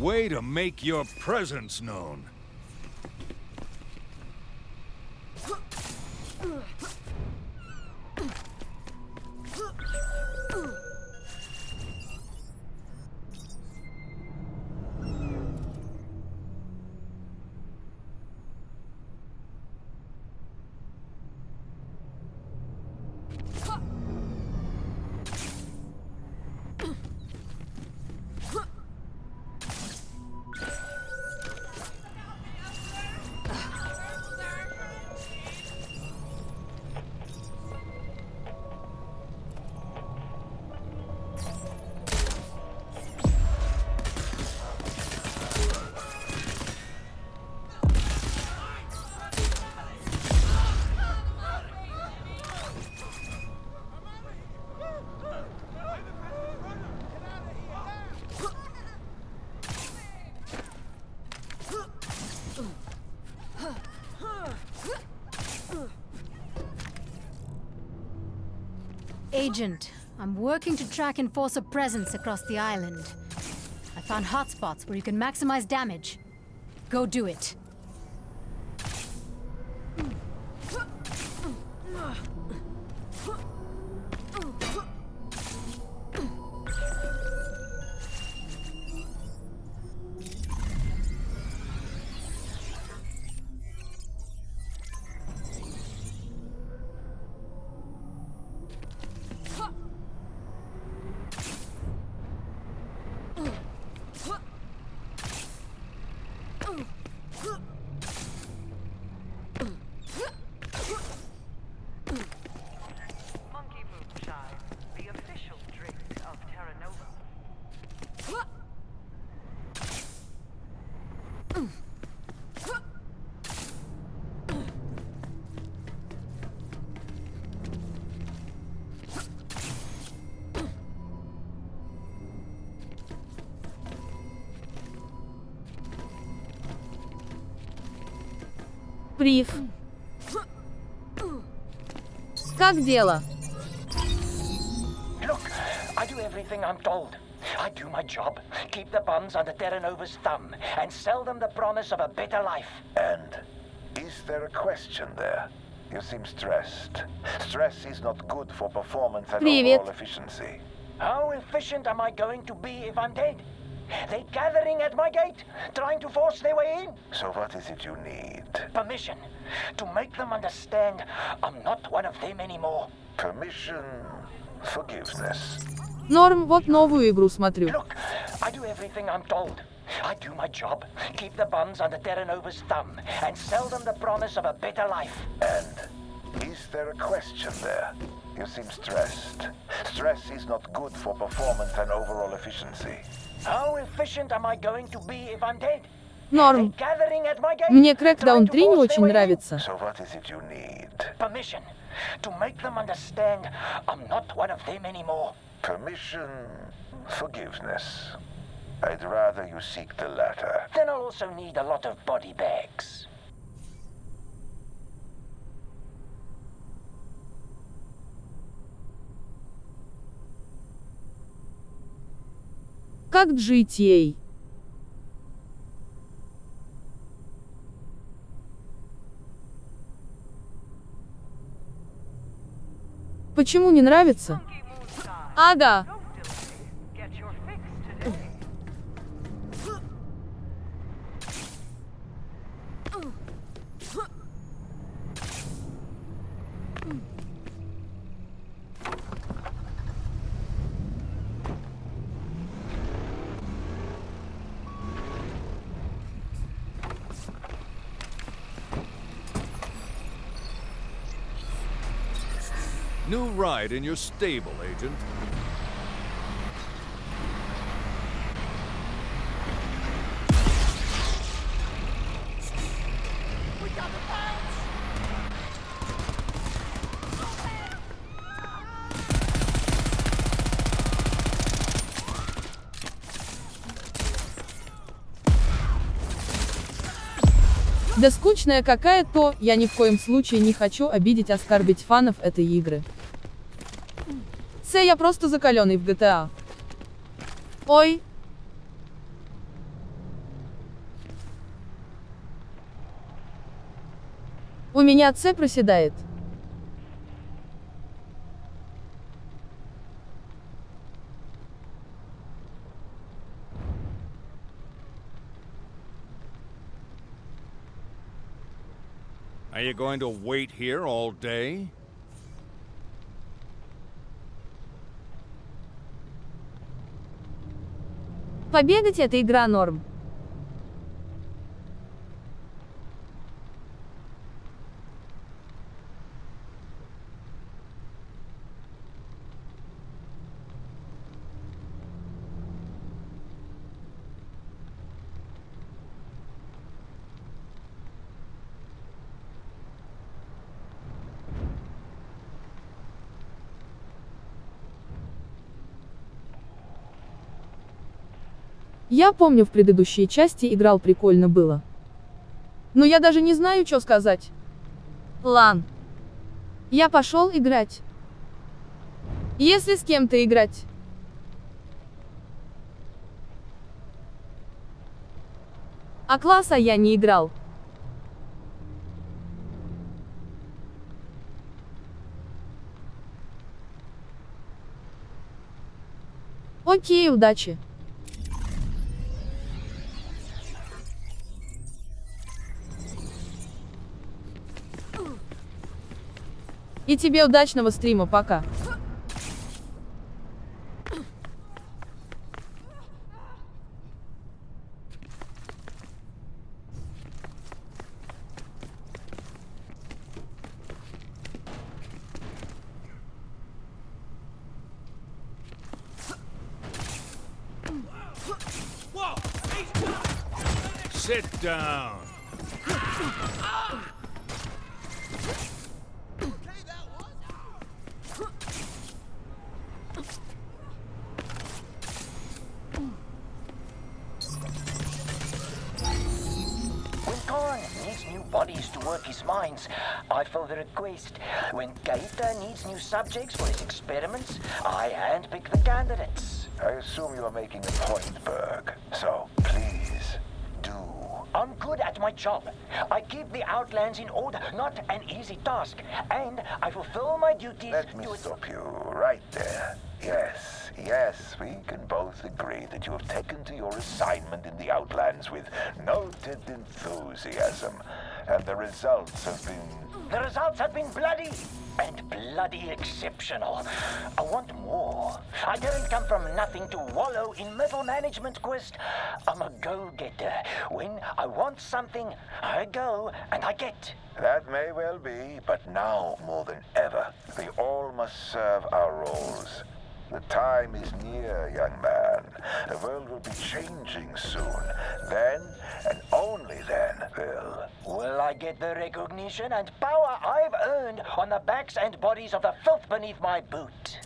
Way to make your presence known. Agent, I'm working to track and force a presence across the island. I found hotspots where you can maximize damage. Go do it. Прив. Как дело? Look, I do everything I'm told. I do my job, keep the bums under Terra Nova's thumb, and sell them the promise of a better life. And is there a question there? You seem stressed. Stress is not good for performance and Привет. overall efficiency. How efficient am I going to be if I'm dead? They're gathering at my gate, trying to force their way in. So what is it you need? Permission to make them understand I'm not one of them anymore. Permission, forgiveness. Норм, вот новую игру смотрю. Look, I do everything I'm told. I do my job, keep the bums under Terra Nova's thumb, and sell them the promise of a better life. And is there a question there? You seem stressed. Stress is not good for performance and overall efficiency. How efficient am I going to be if I'm dead? Норм. They're gathering at my gate, Мне Crackdown trying to 3 не force очень their way in. нравится. So what is it you need? Permission to make them understand I'm not one of them anymore. Permission, forgiveness. I'd rather you seek the latter. Then I'll also need a lot of body bags. Как GTA. Почему не нравится? Ага. New ride in your stable, Agent. Да скучная какая-то, я ни в коем случае не хочу обидеть, оскорбить фанов этой игры. Це я просто закаленный в GTA. Ой. У меня C проседает. Are you going to wait here all day? Побегать — это игра норм. Я помню, в предыдущей части играл, прикольно было. Но я даже не знаю, что сказать. Лан. Я пошел играть. Если с кем-то играть. А класса я не играл. Окей, удачи. И тебе удачного стрима, пока. Sit down. Bodies to work his mines. I fill the request. When Gaeta needs new subjects for his experiments, I handpick the candidates. I assume you are making a point, Berg. So, please, do. I'm good at my job. I keep the Outlands in order, not an easy task. And I fulfill my duties. Let me stop you right there. Yes, we can both agree that you have taken to your assignment in the Outlands with noted enthusiasm. And the results have been... The results have been bloody! And bloody exceptional. I want more. I don't come from nothing to wallow in middle management quest. I'm a go-getter. When I want something, I go and I get. That may well be, but now more than ever, we all must serve our roles. The time is near, young man. The world will be changing soon. Then, and only then, will I get the recognition and power I've earned on the backs and bodies of the filth beneath my boot.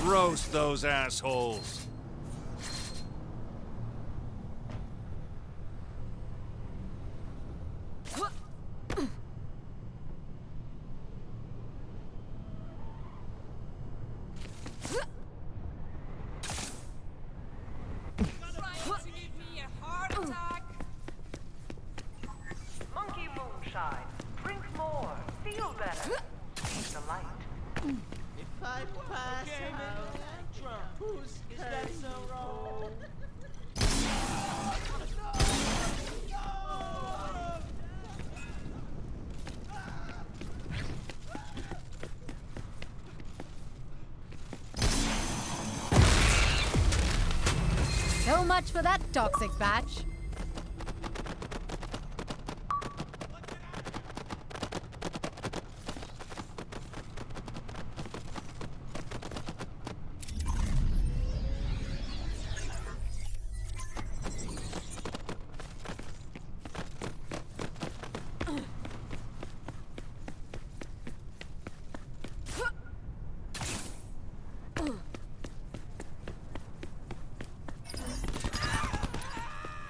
Roast those assholes. Monkey moonshine. Drink more. Feel better. Keep the light. If I pass out, who's is that so wrong? So much for that toxic batch.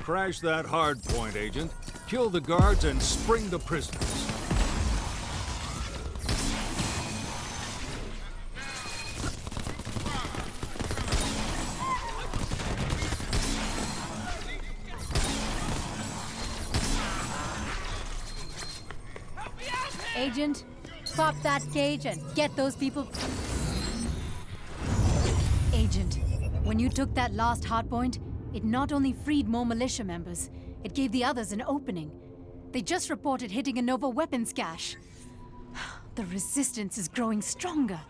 Crash that hard point, Agent. Kill the guards and spring the prisoners. Agent, pop that cage and get those people. Agent, when you took that last hardpoint, it not only freed more militia members, it gave the others an opening. They just reported hitting a Nova weapons cache. The resistance is growing stronger.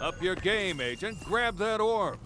Up your game, Agent. Grab that orb.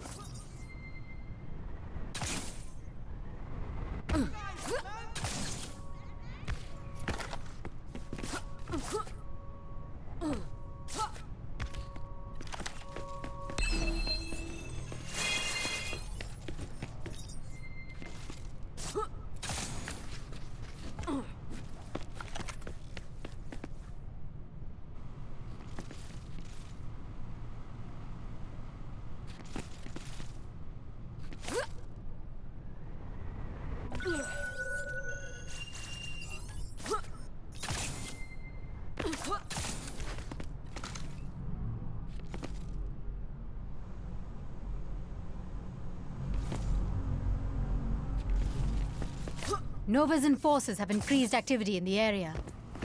Nova's enforcers have increased activity in the area,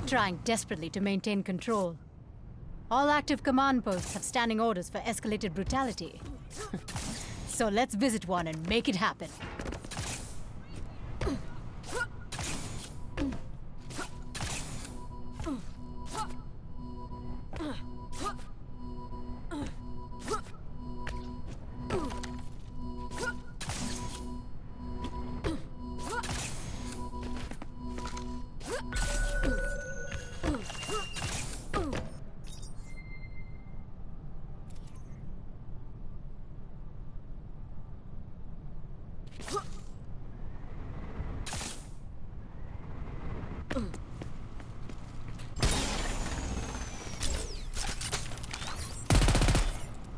trying desperately to maintain control. All active command posts have standing orders for escalated brutality. So let's visit one and make it happen.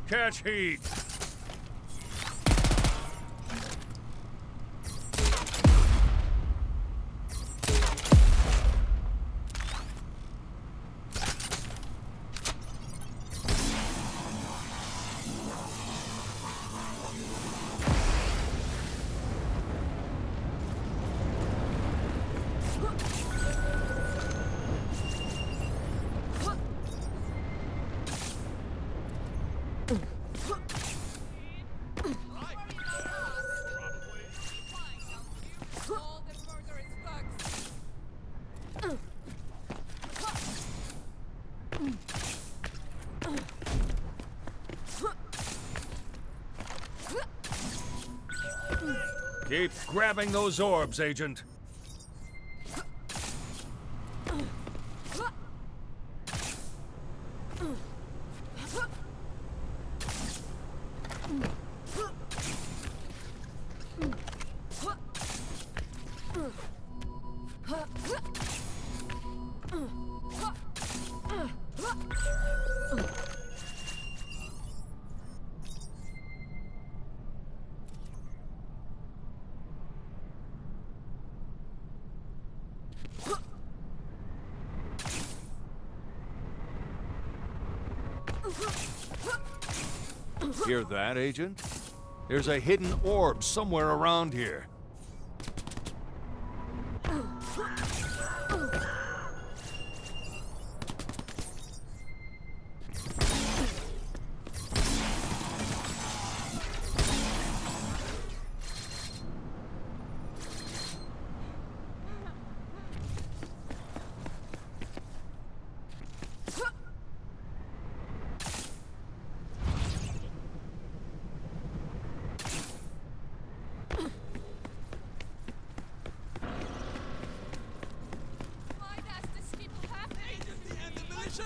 Catch heat! Keep grabbing those orbs, Agent. Hear that, Agent? There's a hidden orb somewhere around here.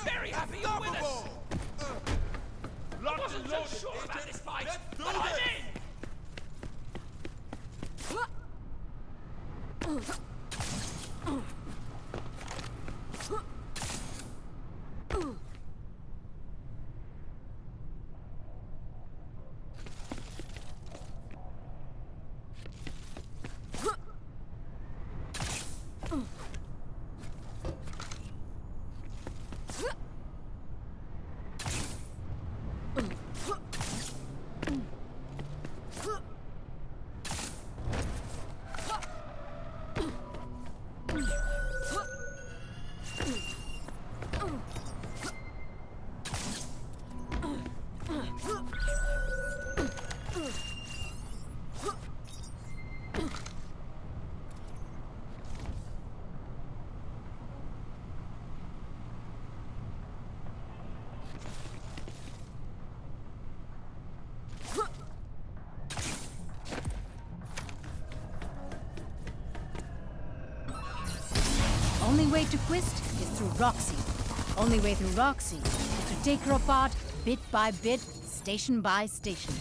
Very happy you're with us! Locked and loaded, sure about this fight, but I'm in! Only way to Quist is through Roxy. Only way through Roxy is to take her apart bit by bit, station by station.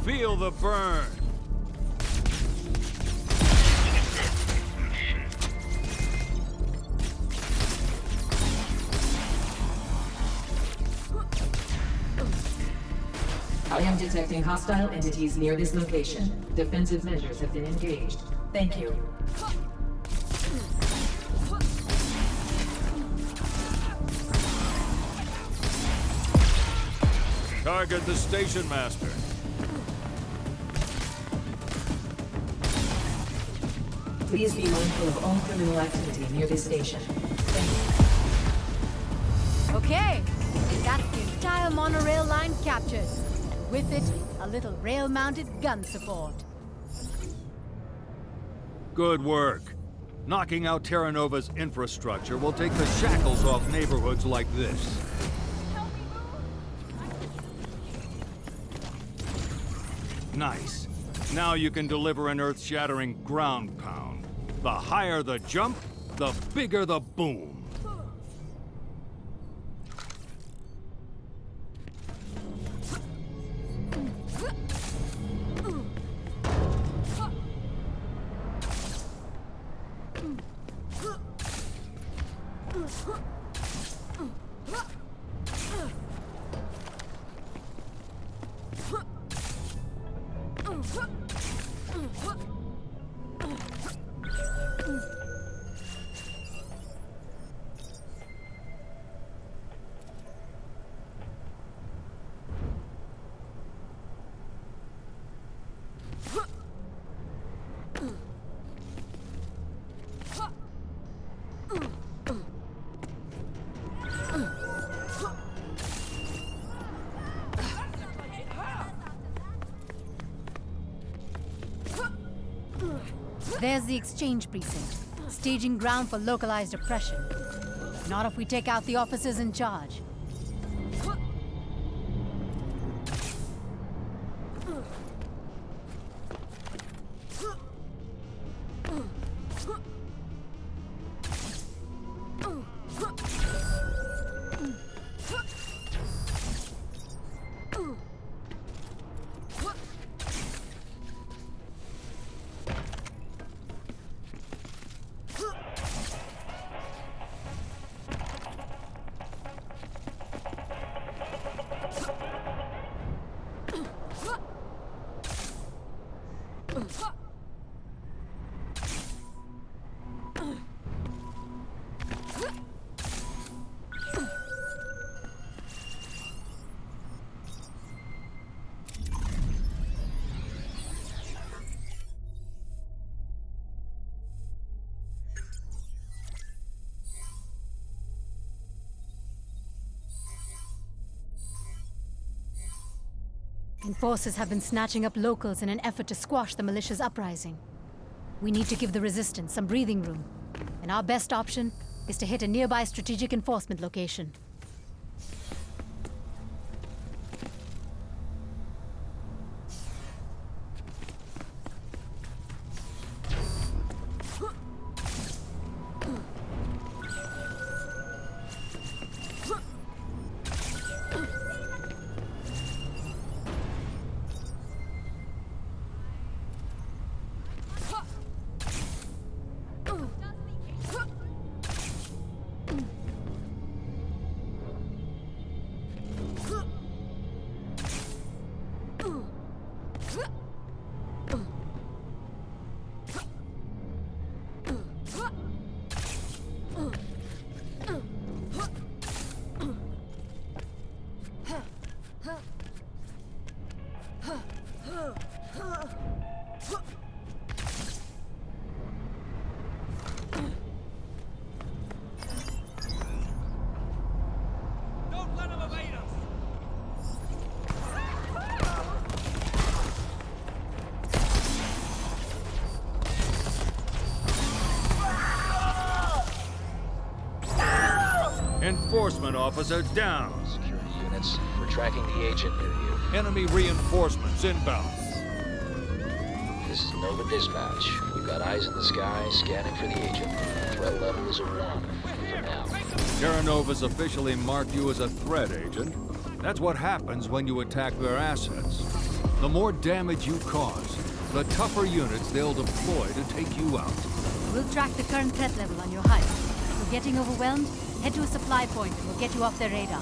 Feel the burn. I am detecting hostile entities near this location. Defensive measures have been engaged. Thank you. Target the station master. Please be mindful of all criminal activity near this station. Thank you. Okay, that's the entire monorail line captured. And with it, a little rail-mounted gun support. Good work. Knocking out Terra Nova's infrastructure will take the shackles off neighborhoods like this. Nice. Now you can deliver an earth-shattering ground pound. The higher the jump, the bigger the boom. There's the exchange precinct, staging ground for localized oppression. Not if we take out the officers in charge. Enforcers have been snatching up locals in an effort to squash the militia's uprising. We need to give the resistance some breathing room, and our best option is to hit a nearby strategic enforcement location. Enforcement officer down. Security units, we're tracking the agent near you. Enemy reinforcements inbound. This is Nova Dispatch. We've got eyes in the sky, scanning for the agent. Threat level is a 1 for now. Terra Nova's officially marked you as a threat, Agent. That's what happens when you attack their assets. The more damage you cause, the tougher units they'll deploy to take you out. We'll track the current threat level on your HUD. If you're getting overwhelmed, head to a supply point and we'll get you off their radar.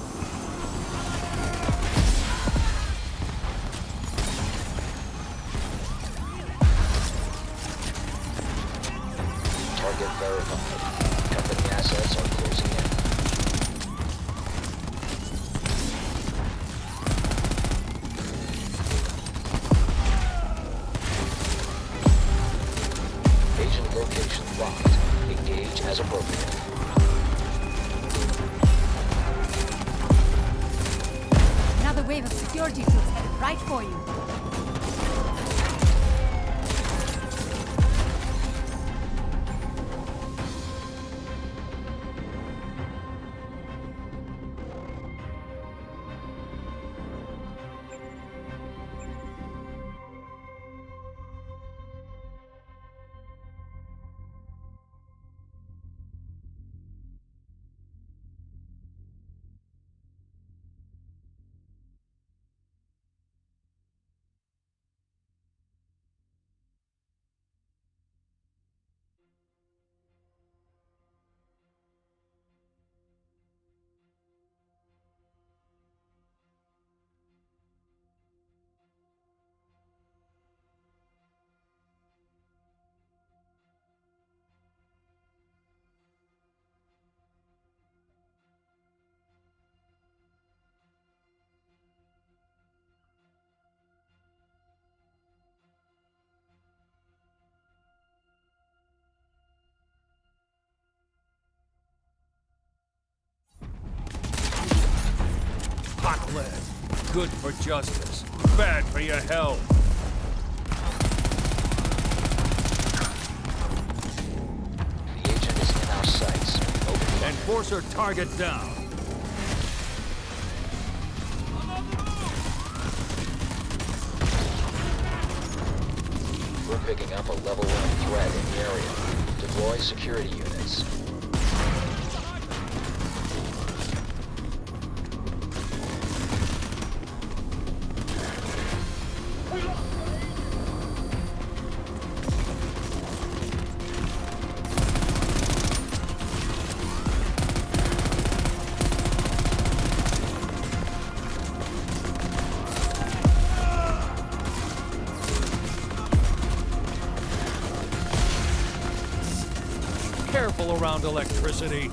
Target verified. Company assets are closing in. Agent location locked. Engage as appropriate. Another wave of security troops headed right for you. Hot lead. Good for justice. Bad for your health. The agent is in our sights. Over. Enforcer target down. We're picking up a level 1 threat in the area. Deploy security units. Careful around electricity.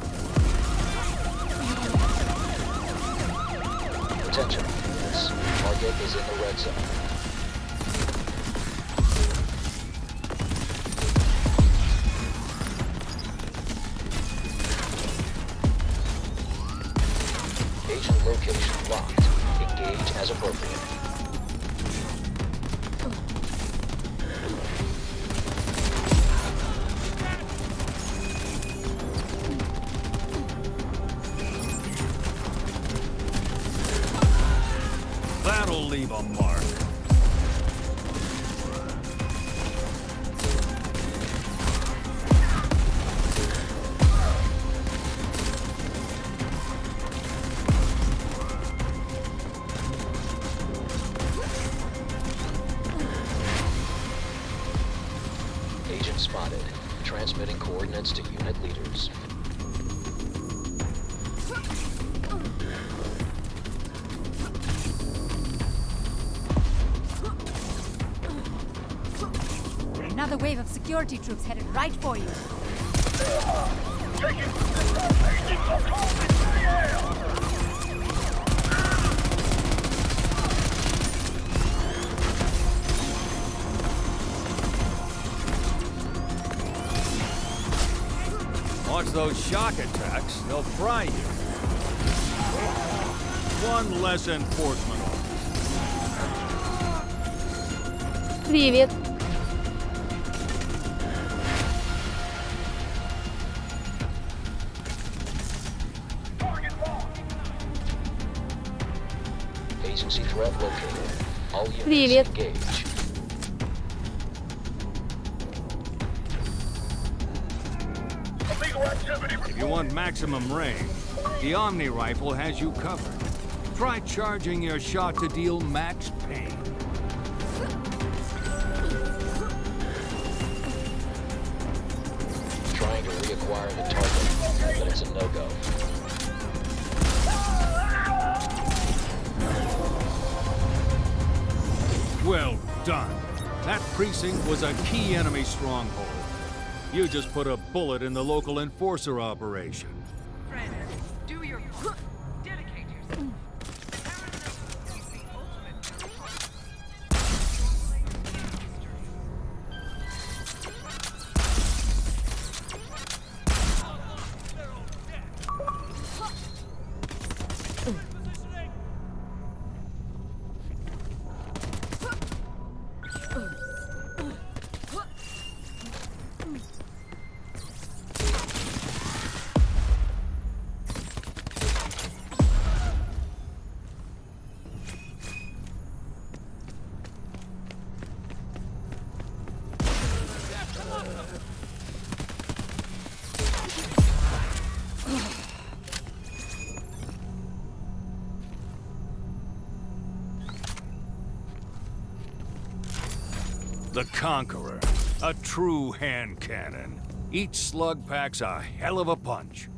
Attention, units. Target is in the red zone. Agent location locked. Engage as appropriate. That'll leave a mark. Agent spotted. Transmitting coordinates to unit leaders. Another wave of security troops headed right for you. Watch those shock attacks, they'll fry you. One less enforcement officer. Привет. Agency threat located. All units Привет. engage. If you want maximum range, the Omni rifle has you covered. Try charging your shot to deal max pain. Trying to reacquire the target, but it's a no-go. Well done. That precinct was a key enemy stronghold. You just put a bullet in the local enforcer operation. Friends, do your part. Dedicate yourself. The Conqueror, a true hand cannon. Each slug packs a hell of a punch.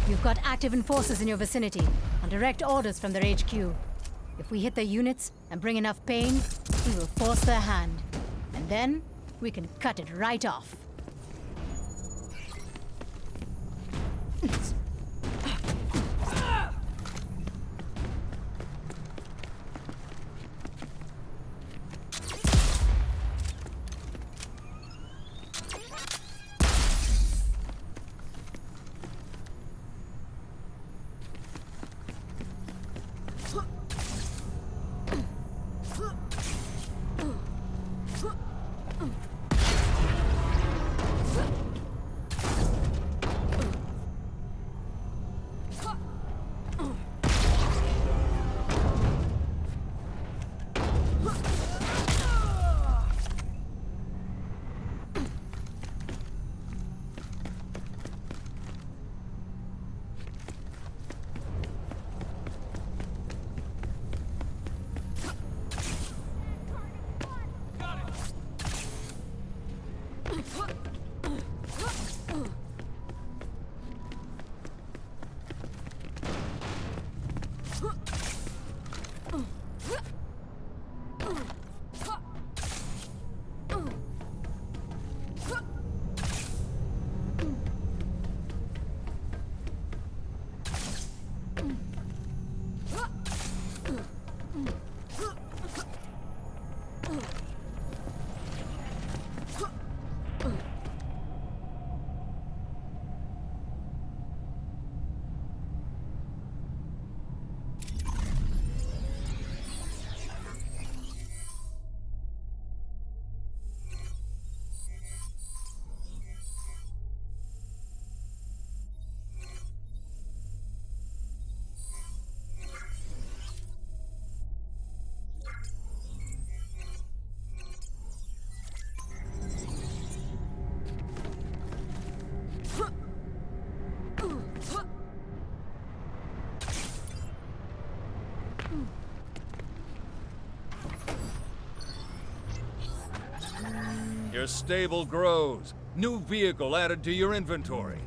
You've got active enforcers in your vicinity, on direct orders from their HQ. If we hit their units and bring enough pain, we will force their hand. And then, we can cut it right off. Your stable grows. New vehicle added to your inventory.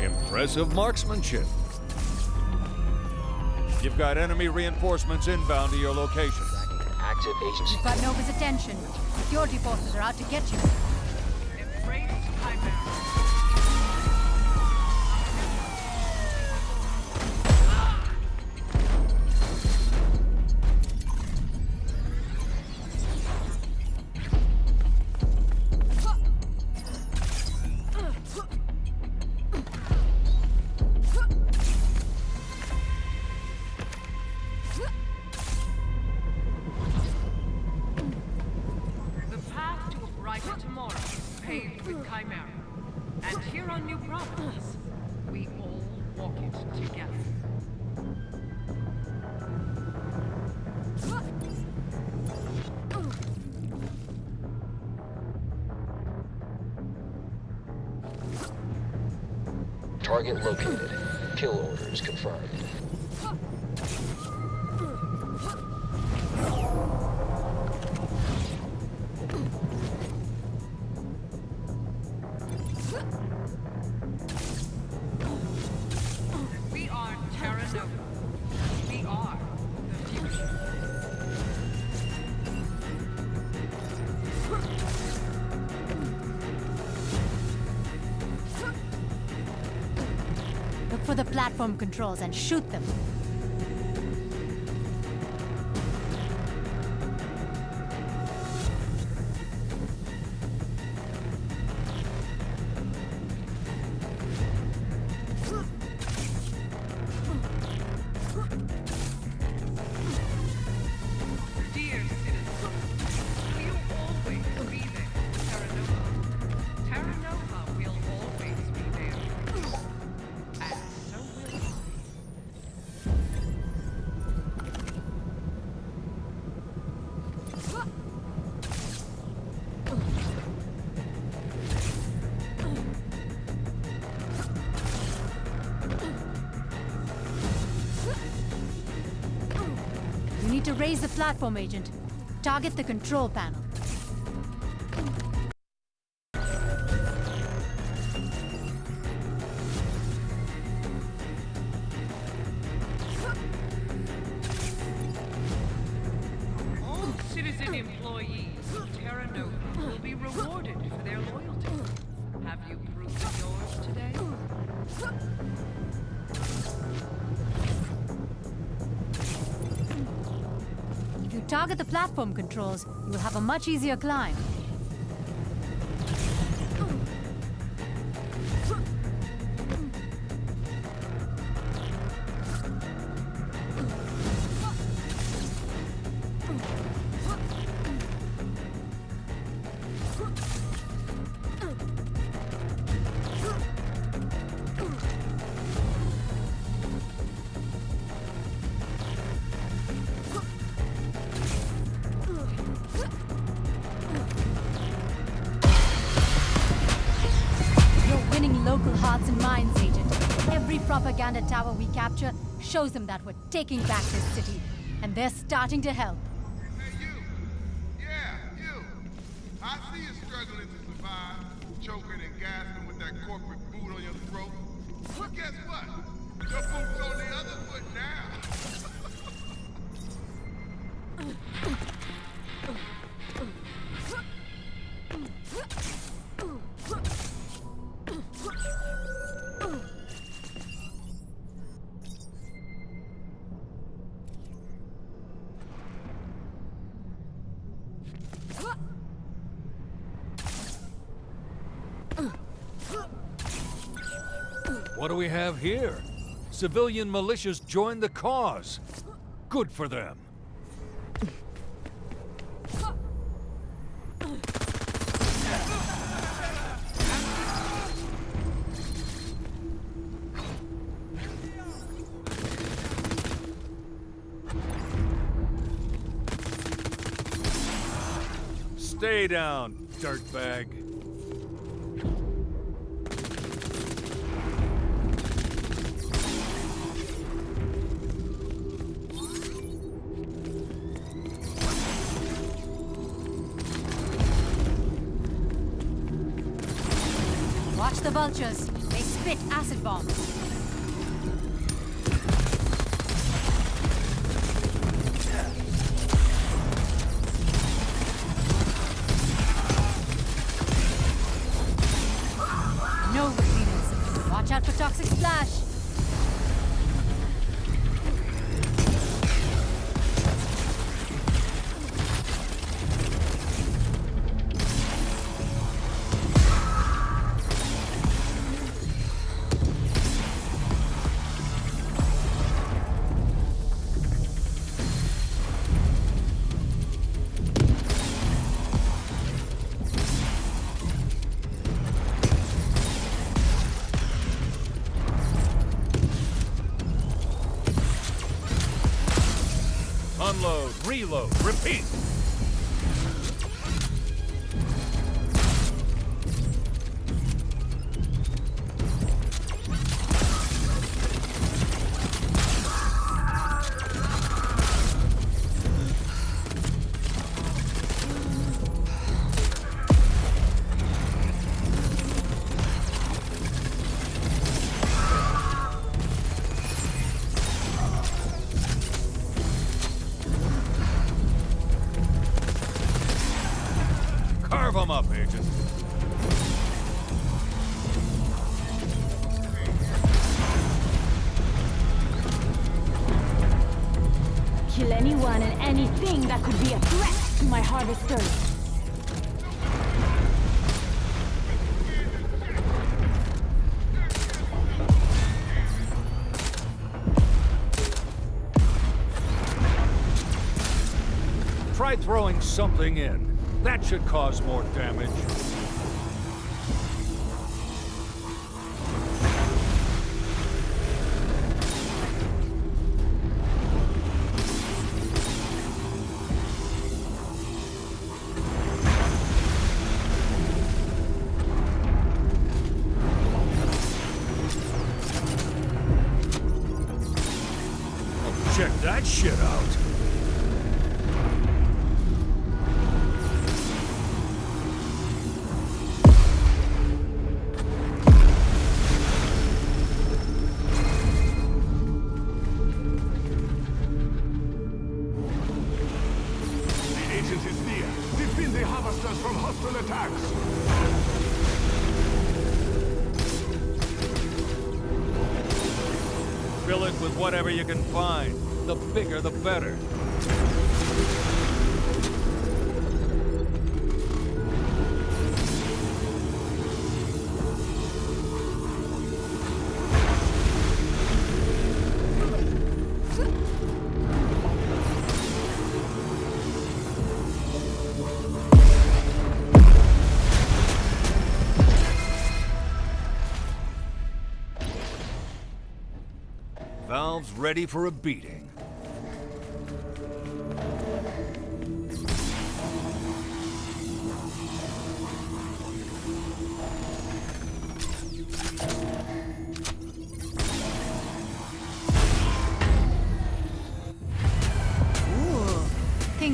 Impressive marksmanship. You've got enemy reinforcements inbound to your location. Active agency. You've got Nova's attention. Security forces are out to get you. Embrace Chimera. Target located. Kill orders confirmed. We are Terra Nova. We are the future. Look for the platform controls and shoot them. Dear citizens, we'll always be there. Terra Nova. Terra Nova will always be there. And so will I. You need to raise the platform, Agent. Target the control panel. All citizen employees of Terra Nova will be rewarded for their loyalty. Have you proven yours today? If you target the platform controls, you will have a much easier climb. propaganda tower we capture shows them that we're taking back this city. And they're starting to help. Hey, you! Yeah, you! I see you struggling to survive, choking and gasping with that corporate boot on your throat. But guess what? Your boot's on the other foot now. What do we have here? Civilian militias joined the cause. Good for them. Stay down, dirtbag. Watch the vultures. They spit acid bombs. No repeaters. Watch out for toxic splash. Unload, reload, repeat! Carve them up, Agent. Kill anyone and anything that could be a threat to my harvesters. Try throwing something in. That should cause more damage. Oh, check that shit out. From hostile attacks. Fill it with whatever you can find. The bigger, the better. Valve's ready for a beating.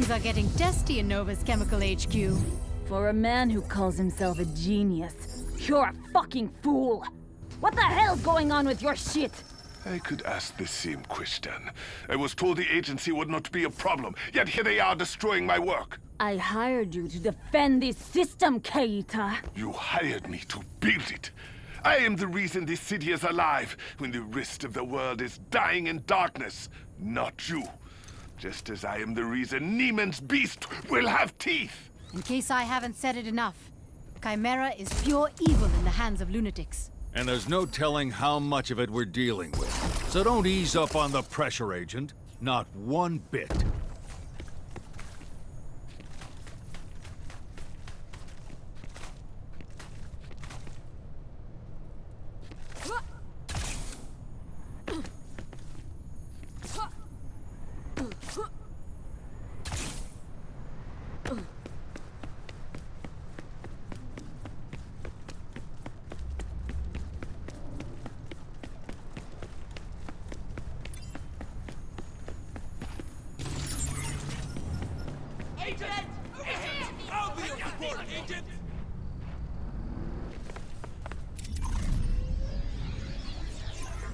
Things are getting testy in Nova's chemical HQ. For a man who calls himself a genius, you're a fucking fool. What the hell's going on with your shit? I could ask the same question. I was told the agency would not be a problem, yet here they are destroying my work. I hired you to defend this system, Keita. You hired me to build it. I am the reason this city is alive when the rest of the world is dying in darkness, not you. Just as I am the reason Neiman's beast will have teeth. In case I haven't said it enough, Chimera is pure evil in the hands of lunatics. And there's no telling how much of it we're dealing with. So don't ease up on the pressure, Agent. Not one bit.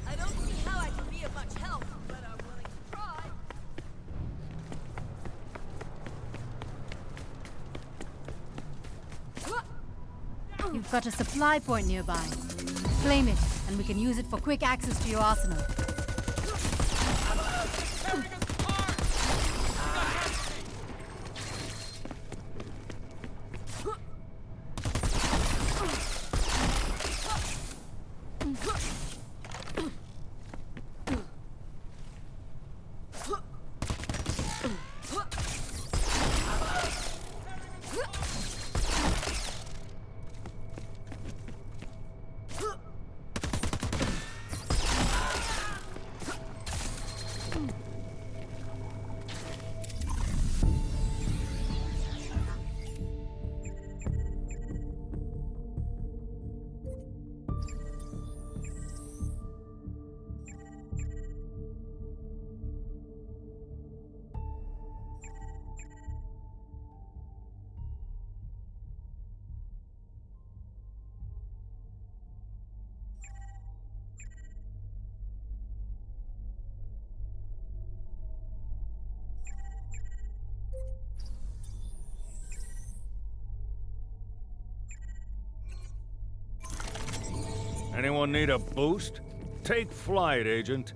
I don't see how I can be of much help, but I'm willing to try. You've got a supply point nearby. Claim it, and we can use it for quick access to your arsenal. Anyone need a boost? Take flight, Agent.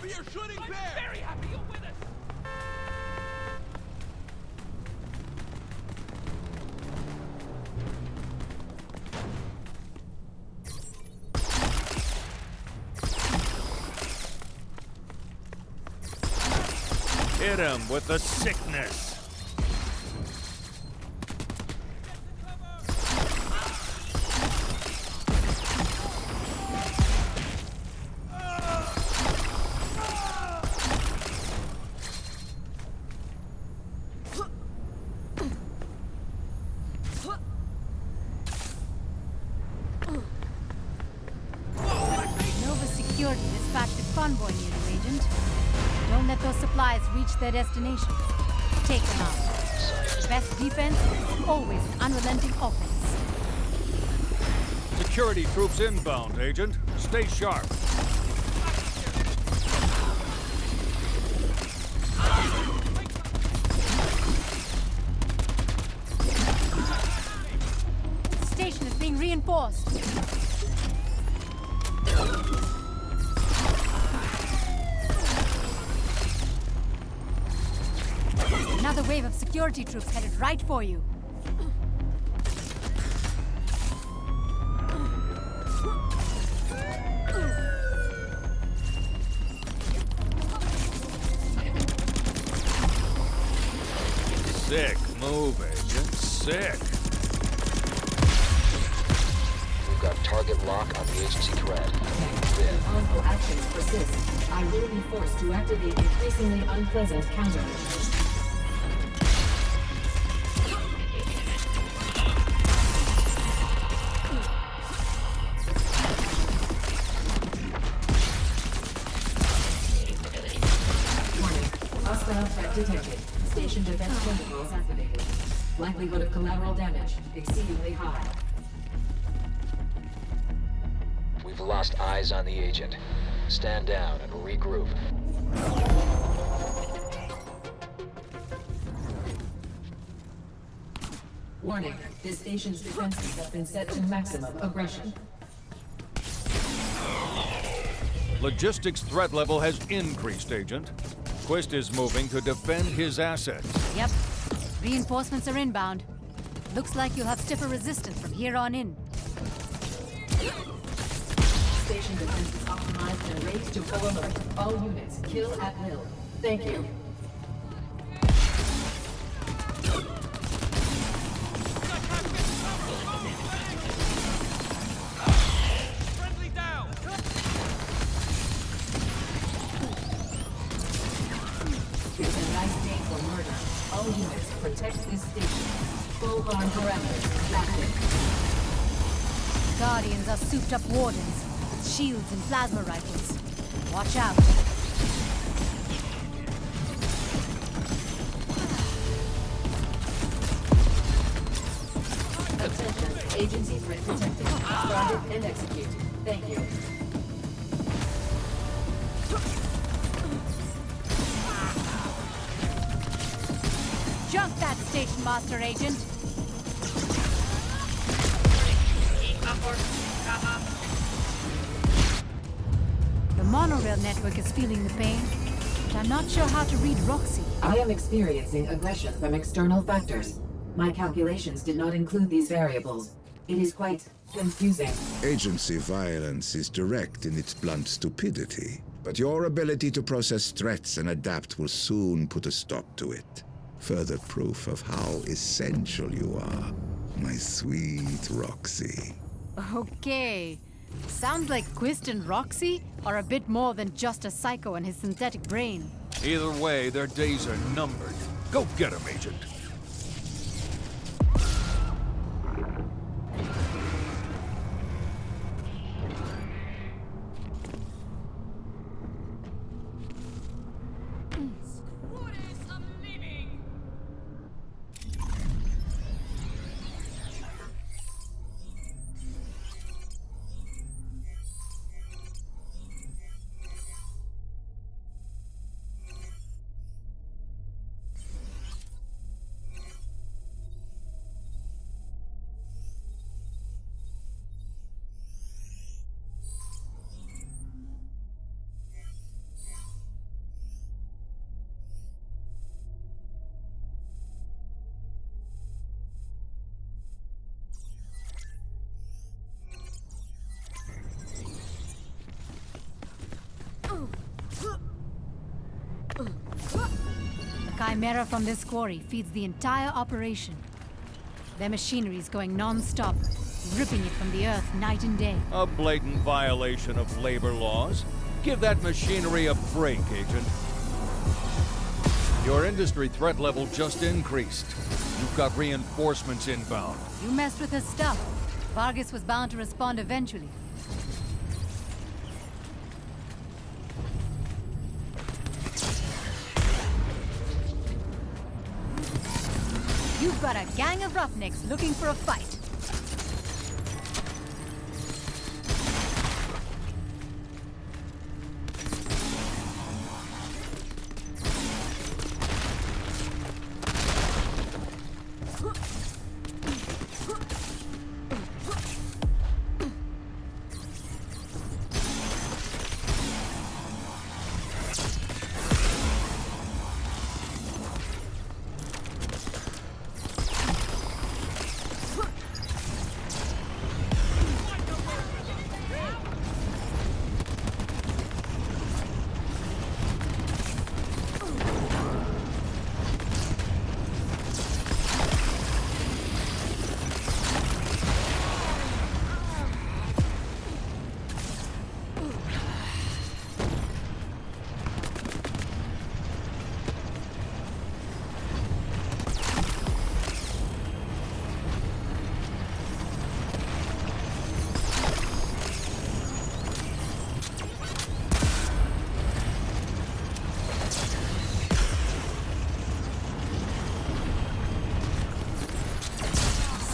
We are shooting bear! Very happy you're with us! Hit him with the sickness. Convoy near you, Agent. Don't let those supplies reach their destination. Take them out. The best defense is always an unrelenting offense. Security troops inbound, Agent. Stay sharp. The station is being reinforced. Another wave of security troops headed right for you. Sick move, Agent. Sick. We've got target lock on the agency threat. Then, Harmful actions persist. I will be forced to activate increasingly unpleasant countermeasures. Hostile threat detected. Station defense protocols activated. Likelihood of collateral damage exceedingly high. we've lost eyes on the agent. Stand down and regroup. Warning, this station's defenses have been set to maximum aggression. Logistics threat level has increased, Agent. Quist is moving to defend his assets. Yep. Reinforcements are inbound. Looks like you'll have stiffer resistance from here on in. Station defense is optimized and raised to full alert. All units, kill at will. Thank you. Friendly down! It's a nice day for murder. All units, protect this station. Full arm parameters active. Guardians are souped up wardens with shields and plasma rifles. Watch out. Attention, agency threat detected. Started and execute. Thank you. Jump that station master, Agent. The monorail network is feeling the pain, but I'm not sure how to read Roxy. I am experiencing aggression from external factors. My calculations did not include these variables. It is quite confusing. Agency violence is direct in its blunt stupidity, but your ability to process threats and adapt will soon put a stop to it. Further proof of how essential you are, my sweet Roxy. Okay. Sounds like Quist and Roxy are a bit more than just a psycho and his synthetic brain. Either way, their days are numbered. Go get him, Agent. The Chimera from this quarry feeds the entire operation. Their machinery is going non-stop, ripping it from the earth night and day. A blatant violation of labor laws. Give that machinery a break, Agent. Your industry threat level just increased. You've got reinforcements inbound. You messed with his stuff. Vargas was bound to respond eventually. You've got a gang of roughnecks looking for a fight.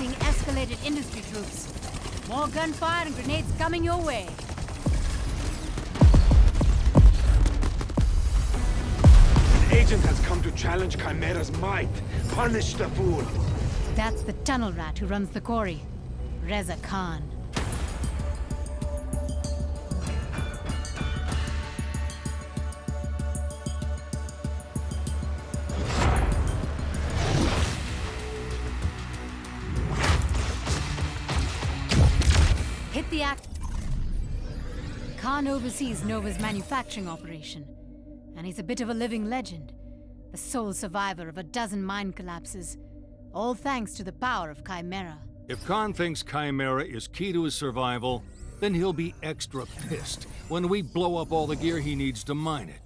facing escalated industry troops. More gunfire and grenades coming your way. An agent has come to challenge Chimera's might. Punish the fool. That's the tunnel rat who runs the quarry, Reza Khan. Hit the act. Khan oversees Nova's manufacturing operation, and he's a bit of a living legend, the sole survivor of a dozen mine collapses, all thanks to the power of Chimera. If Khan thinks Chimera is key to his survival, then he'll be extra pissed when we blow up all the gear he needs to mine it.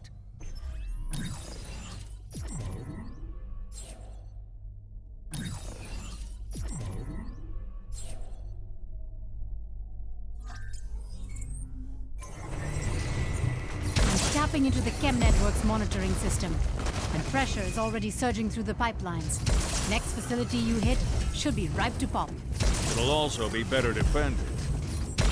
Tapping into the Chem Network's monitoring system, and pressure is already surging through the pipelines. Next facility you hit should be ripe to pop. It'll also be better defended.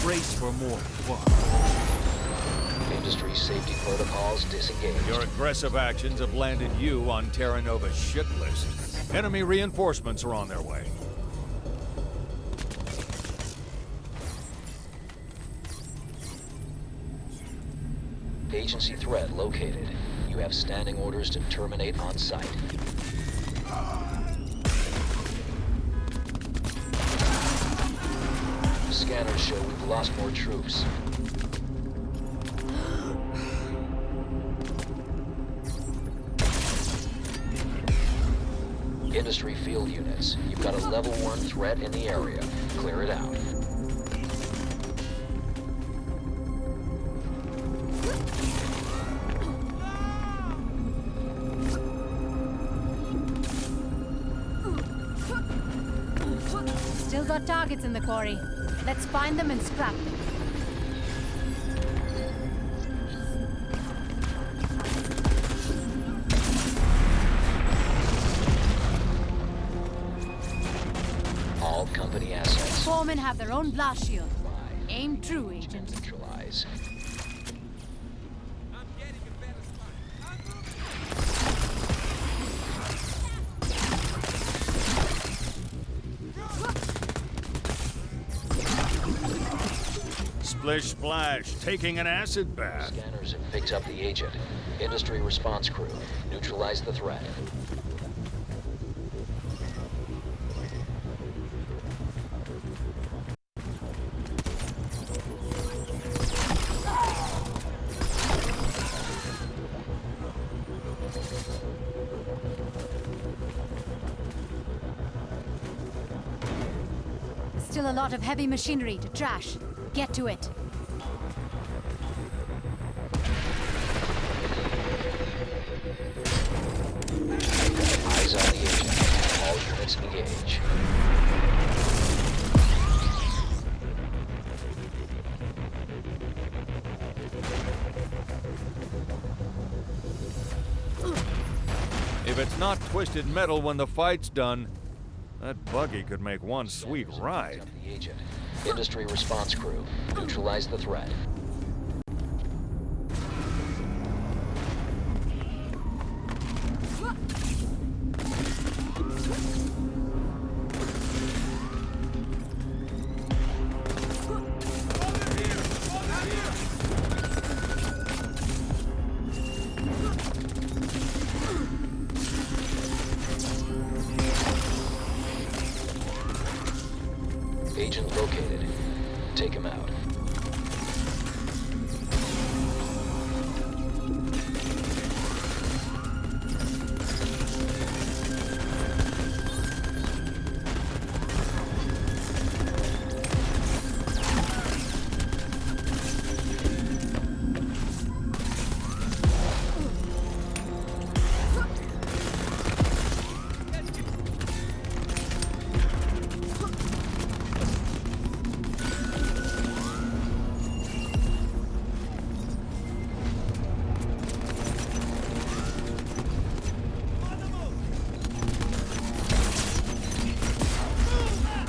Brace for more fun. Industry safety protocols disengaged. Your aggressive actions have landed you on Terra Nova's shit list. Enemy reinforcements are on their way. Agency threat located. You have standing orders to terminate on site. Scanners show we've lost more troops. Industry field units. You've got a level 1 threat in the area. Clear it out. Still got targets in the quarry. Let's find them and scrap them. All company assets. Foremen have their own blast shield. Aim true, Agent. Neutralize. Splish splash, taking an acid bath. Scanners have picked up the agent. Industry response crew. Neutralize the threat. Still a lot of heavy machinery to trash. Get to it. Eyes on the agent. All units engage. If it's not twisted metal when the fight's done, that buggy could make one sweet ride. The agent. Industry response crew. Neutralize the threat. Agent located. Take him out.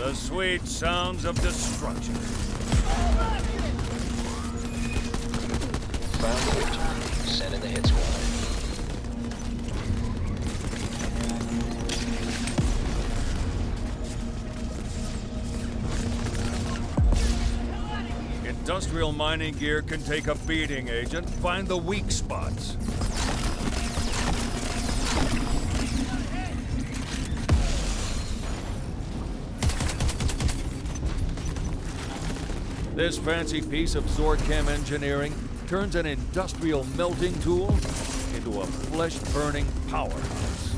The sweet sounds of destruction. Found the agent. Send in the hit squad. Industrial mining gear can take a beating, Agent. Find the weak spots. This fancy piece of Zorchem engineering turns an industrial melting tool into a flesh-burning powerhouse.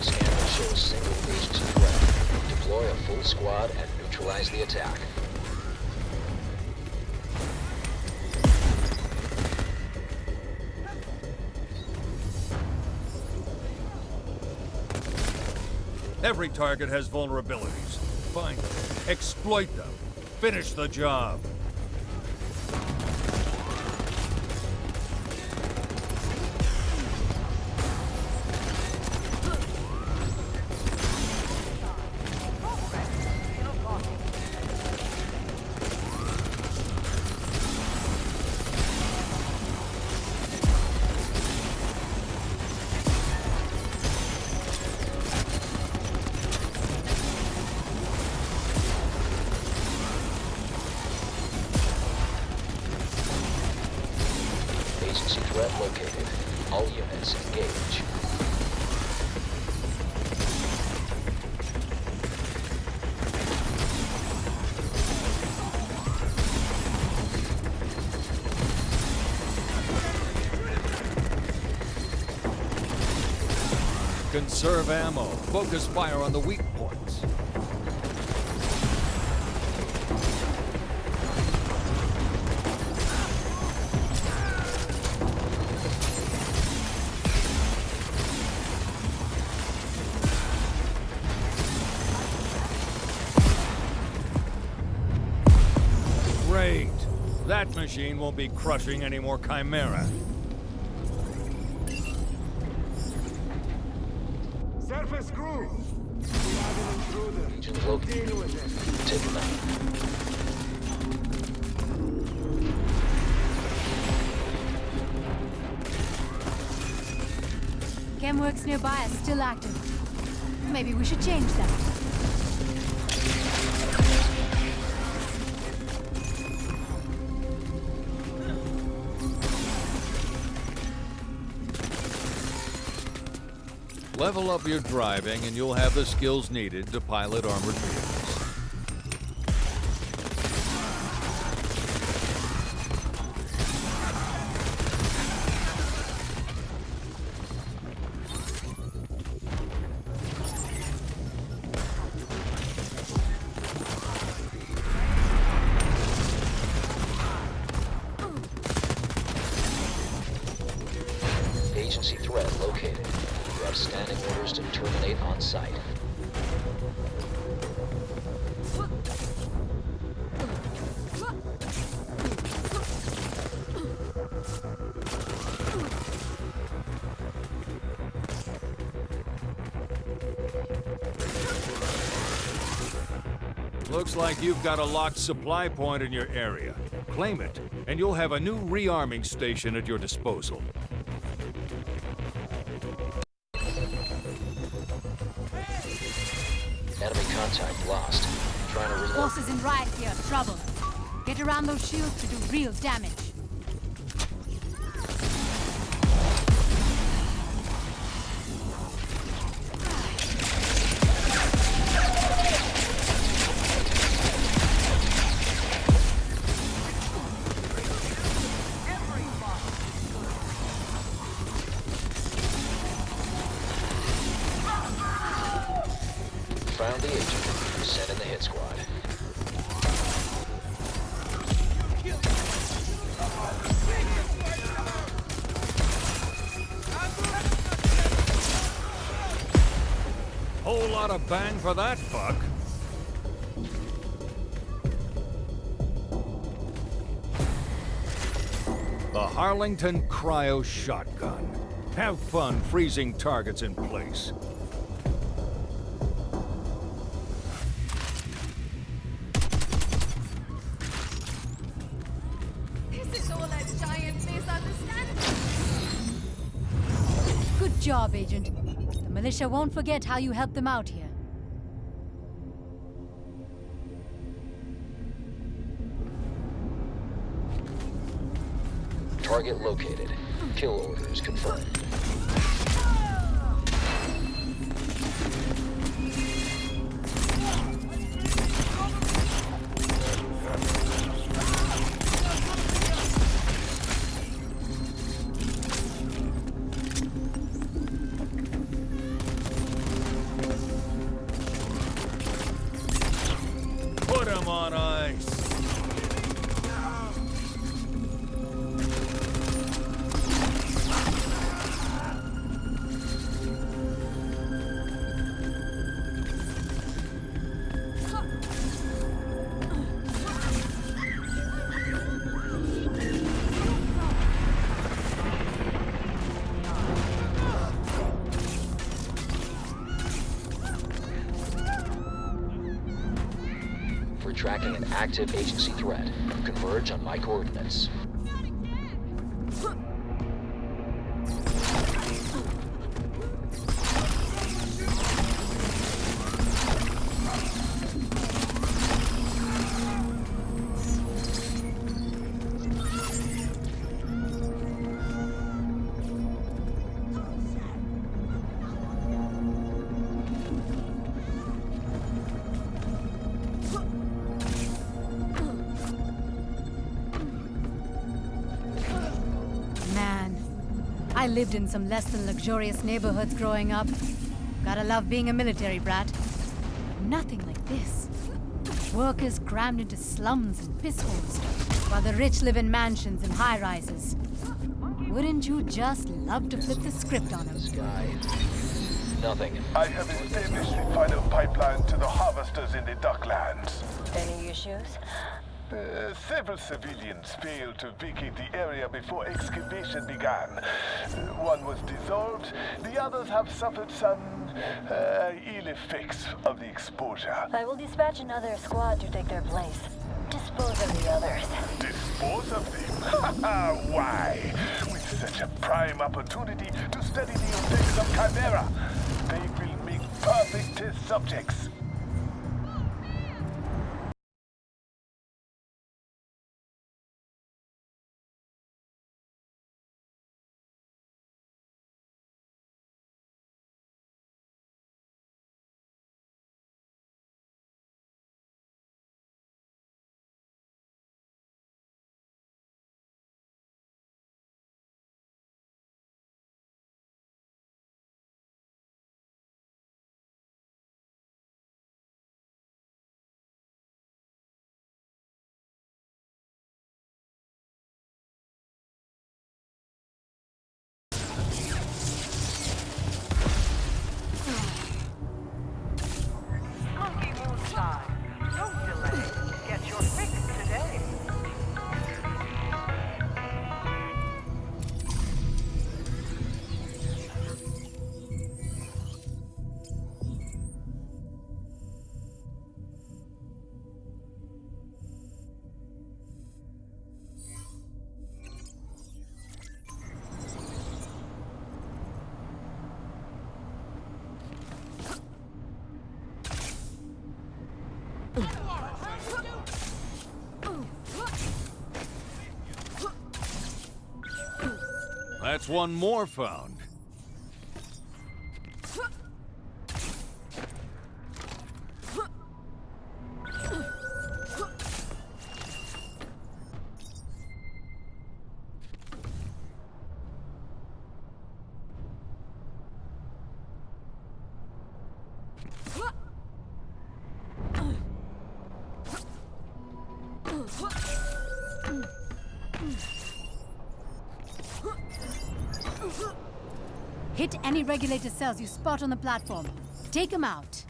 Scanner shows single agency threat. Deploy a full squad and neutralize the attack. Every target has vulnerabilities. Find them, exploit them, finish the job. Agency threat located. All units engage. Conserve ammo. Focus fire on the weak points. Great. That machine won't be crushing any more Chimera. Surface crew! We have an intruder. Agent located. Deal with it. Take him out. Chemworks nearby are still active. Maybe we should change that. Level up your driving and you'll have the skills needed to pilot armored vehicles. Agency threat located. You have standing orders to terminate on site. Looks like you've got a locked supply point in your area. Claim it, and you'll have a new rearming station at your disposal. Enemy contact lost. Trying to reload. Forces in riot here are trouble. Get around those shields to do real damage. Found the agent. Send in the hit squad. Whole lot of bang for that buck. Arlington Cryo Shotgun. Have fun freezing targets in place. This is all a giant misunderstanding. Good job, Agent. The militia won't forget how you helped them out here. Target located. Kill orders confirmed. Put him on ice. We're tracking an active agency threat. Converge on my coordinates. I lived in some less than luxurious neighborhoods growing up. Gotta love being a military brat. But nothing like this. Workers crammed into slums and piss holes, while the rich live in mansions and high-rises. Wouldn't you just love to flip the script on them? Sky. Nothing. I have established the final pipeline to the harvesters in the docklands. Any issues? Several civilians failed to vacate the area before excavation began. One was dissolved, the others have suffered some ill effects of the exposure. I will dispatch another squad to take their place. Dispose of the others. Dispose of them? Why? With such a prime opportunity to study the effects of Chimera, they will make perfect test subjects. Don't delay. Get your fix today. That's one more found. Hit any regulator cells you spot on the platform. Take them out.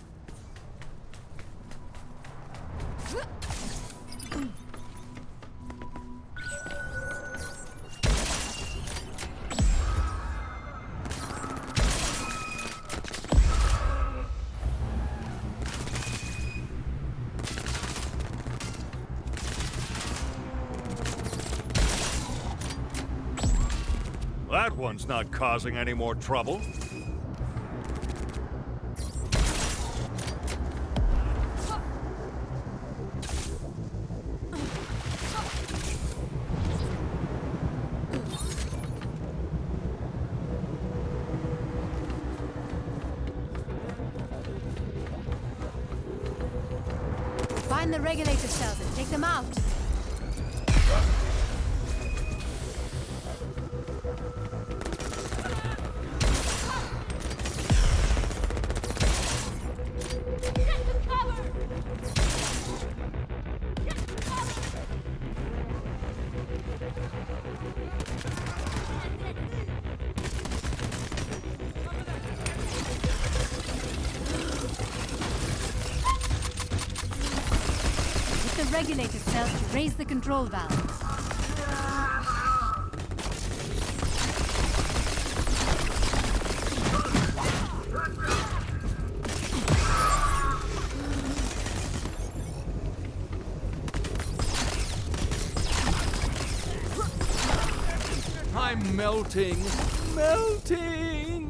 That one's not causing any more trouble. Find the regulator cells and take them out. Regulator cells to raise the control valves. I'm melting. Melting!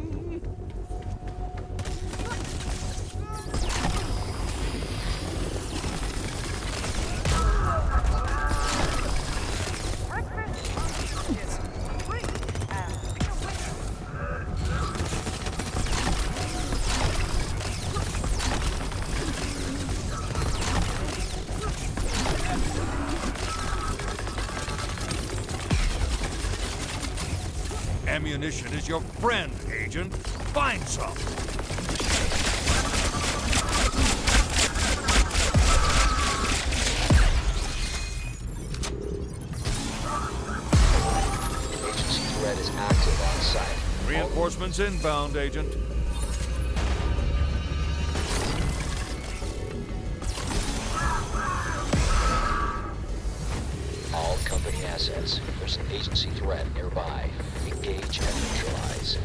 Ammunition is your friend, Agent. Find some. Agency threat is active on site. Reinforcements inbound, Agent. All company assets. There's an agency threat nearby. Engage and neutralize.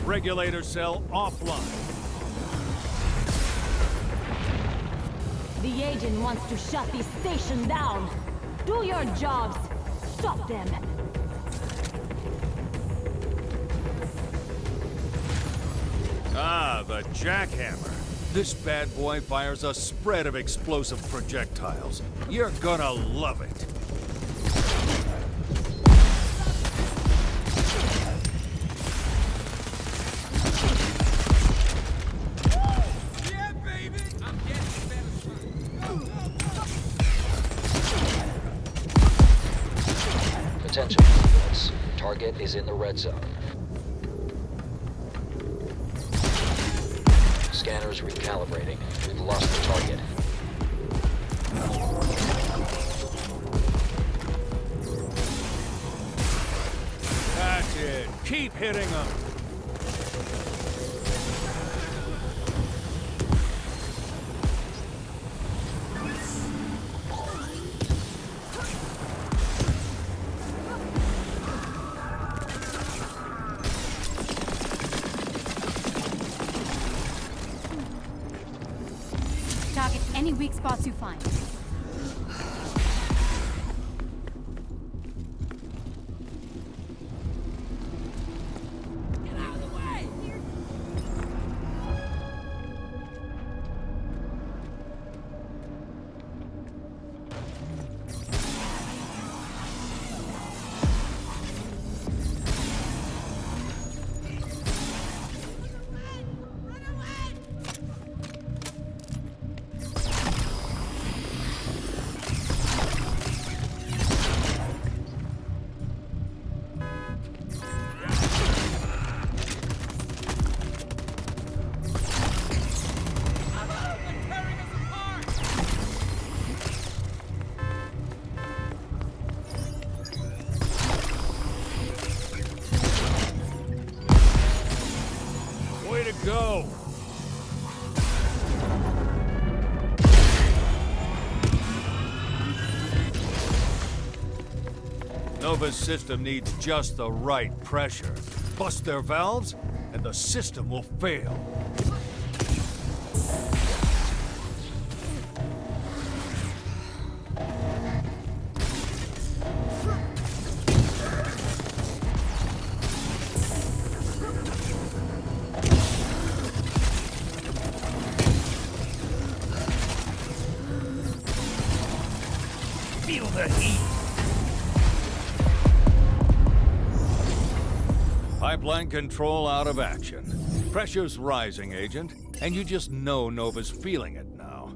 Regulator cell offline. The agent wants to shut this station down. Do your jobs. Stop them. Ah, the jackhammer. This bad boy fires a spread of explosive projectiles. You're gonna love it. Yeah, baby! I'm getting better. Attention, units. Target is in the red zone. Scanners recalibrating. We've lost the target. That's it. Keep hitting them. Target any weak spots you find. Way to go! Nova's system needs just the right pressure. Bust their valves, and the system will fail. the heat. Pipeline control out of action. Pressure's rising, Agent, and you just know Nova's feeling it now.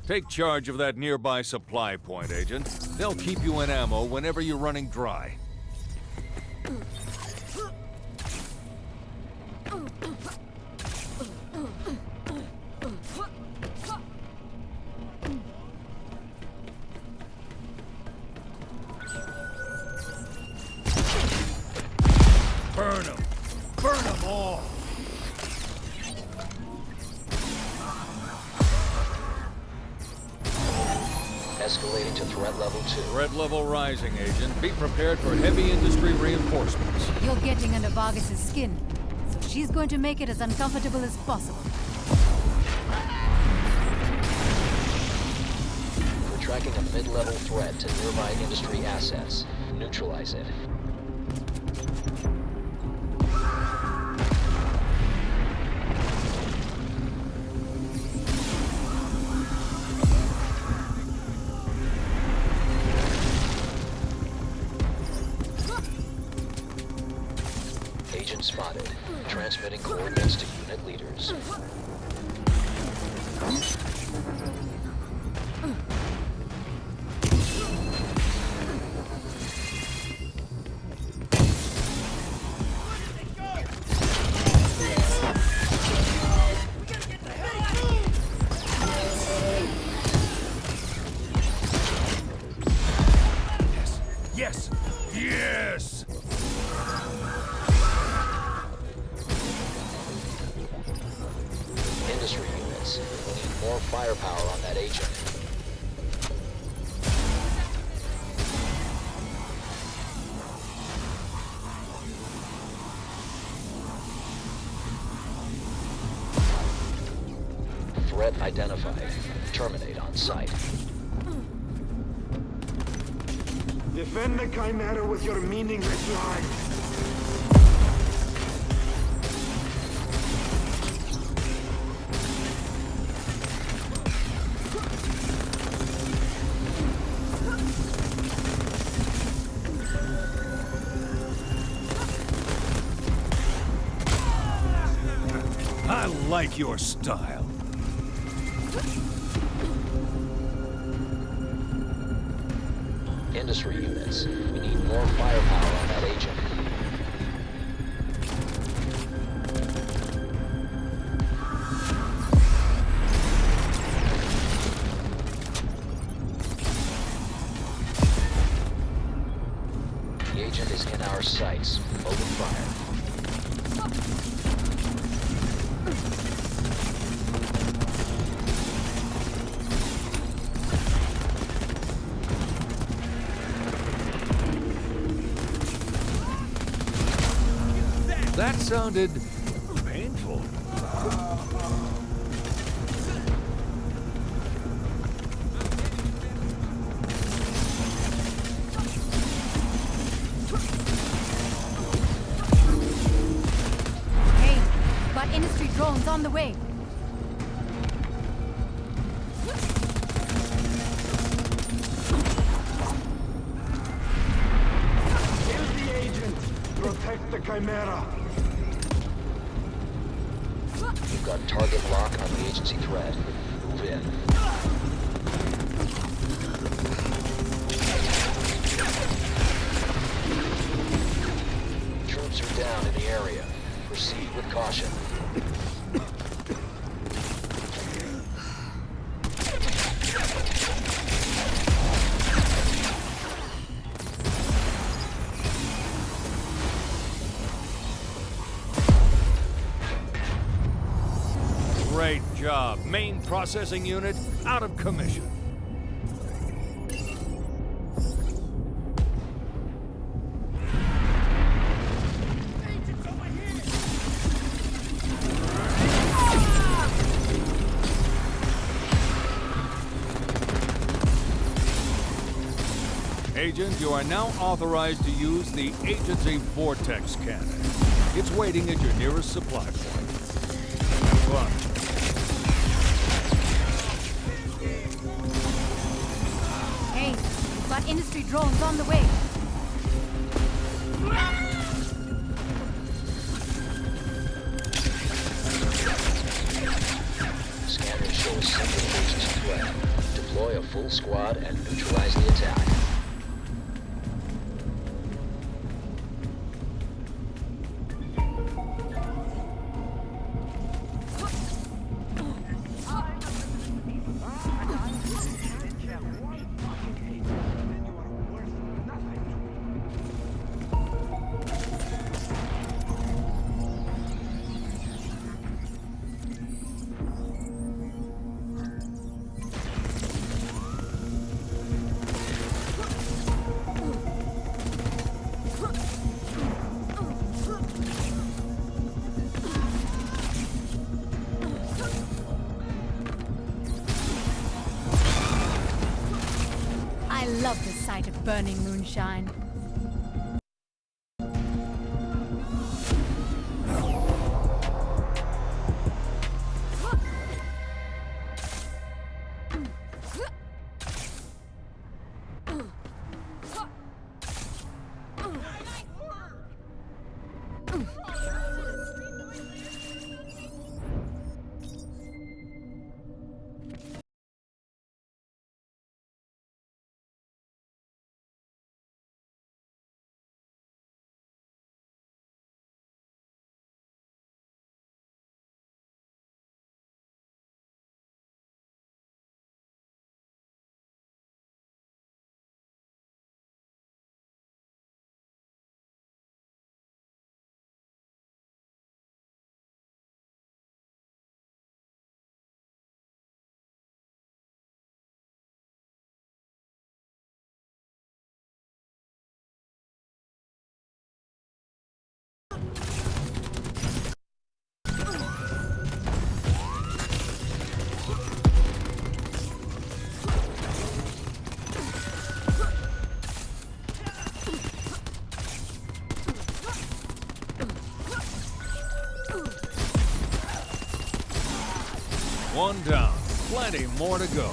Take charge of that nearby supply point, Agent. They'll keep you in ammo whenever you're running dry. Burn them! Burn them all! Escalating to threat level 2. Threat level rising, Agent. Be prepared for heavy industry reinforcements. You're getting under Vargas's skin, so she's going to make it as uncomfortable as possible. We're tracking a mid-level threat to nearby industry assets. Neutralize it. Agent spotted. Transmitting coordinates to unit leaders. Yes! Yes! Industry units. We need more firepower on that agent. Threat identified. Terminate on site. Defend the Chimera with your meaningless lives. I like your style. Industry units. We need more firepower on that agent. The agent is in our sights. Open fire. That sounded painful. Hey, got industry drones on the way. the Chimera! You've got target lock on the agency threat. Move in. Troops are down in the area. Proceed with caution. Great job. Main processing unit out of commission. Agent, you are now authorized to use the Agency Vortex Cannon. It's waiting at your nearest supply point. Have fun. Hey, we've got industry drones on the way. Scanners show a single agency threat. Deploy a full squad and neutralize the attack. I love the sight of burning moonshine. One down. Plenty more to go.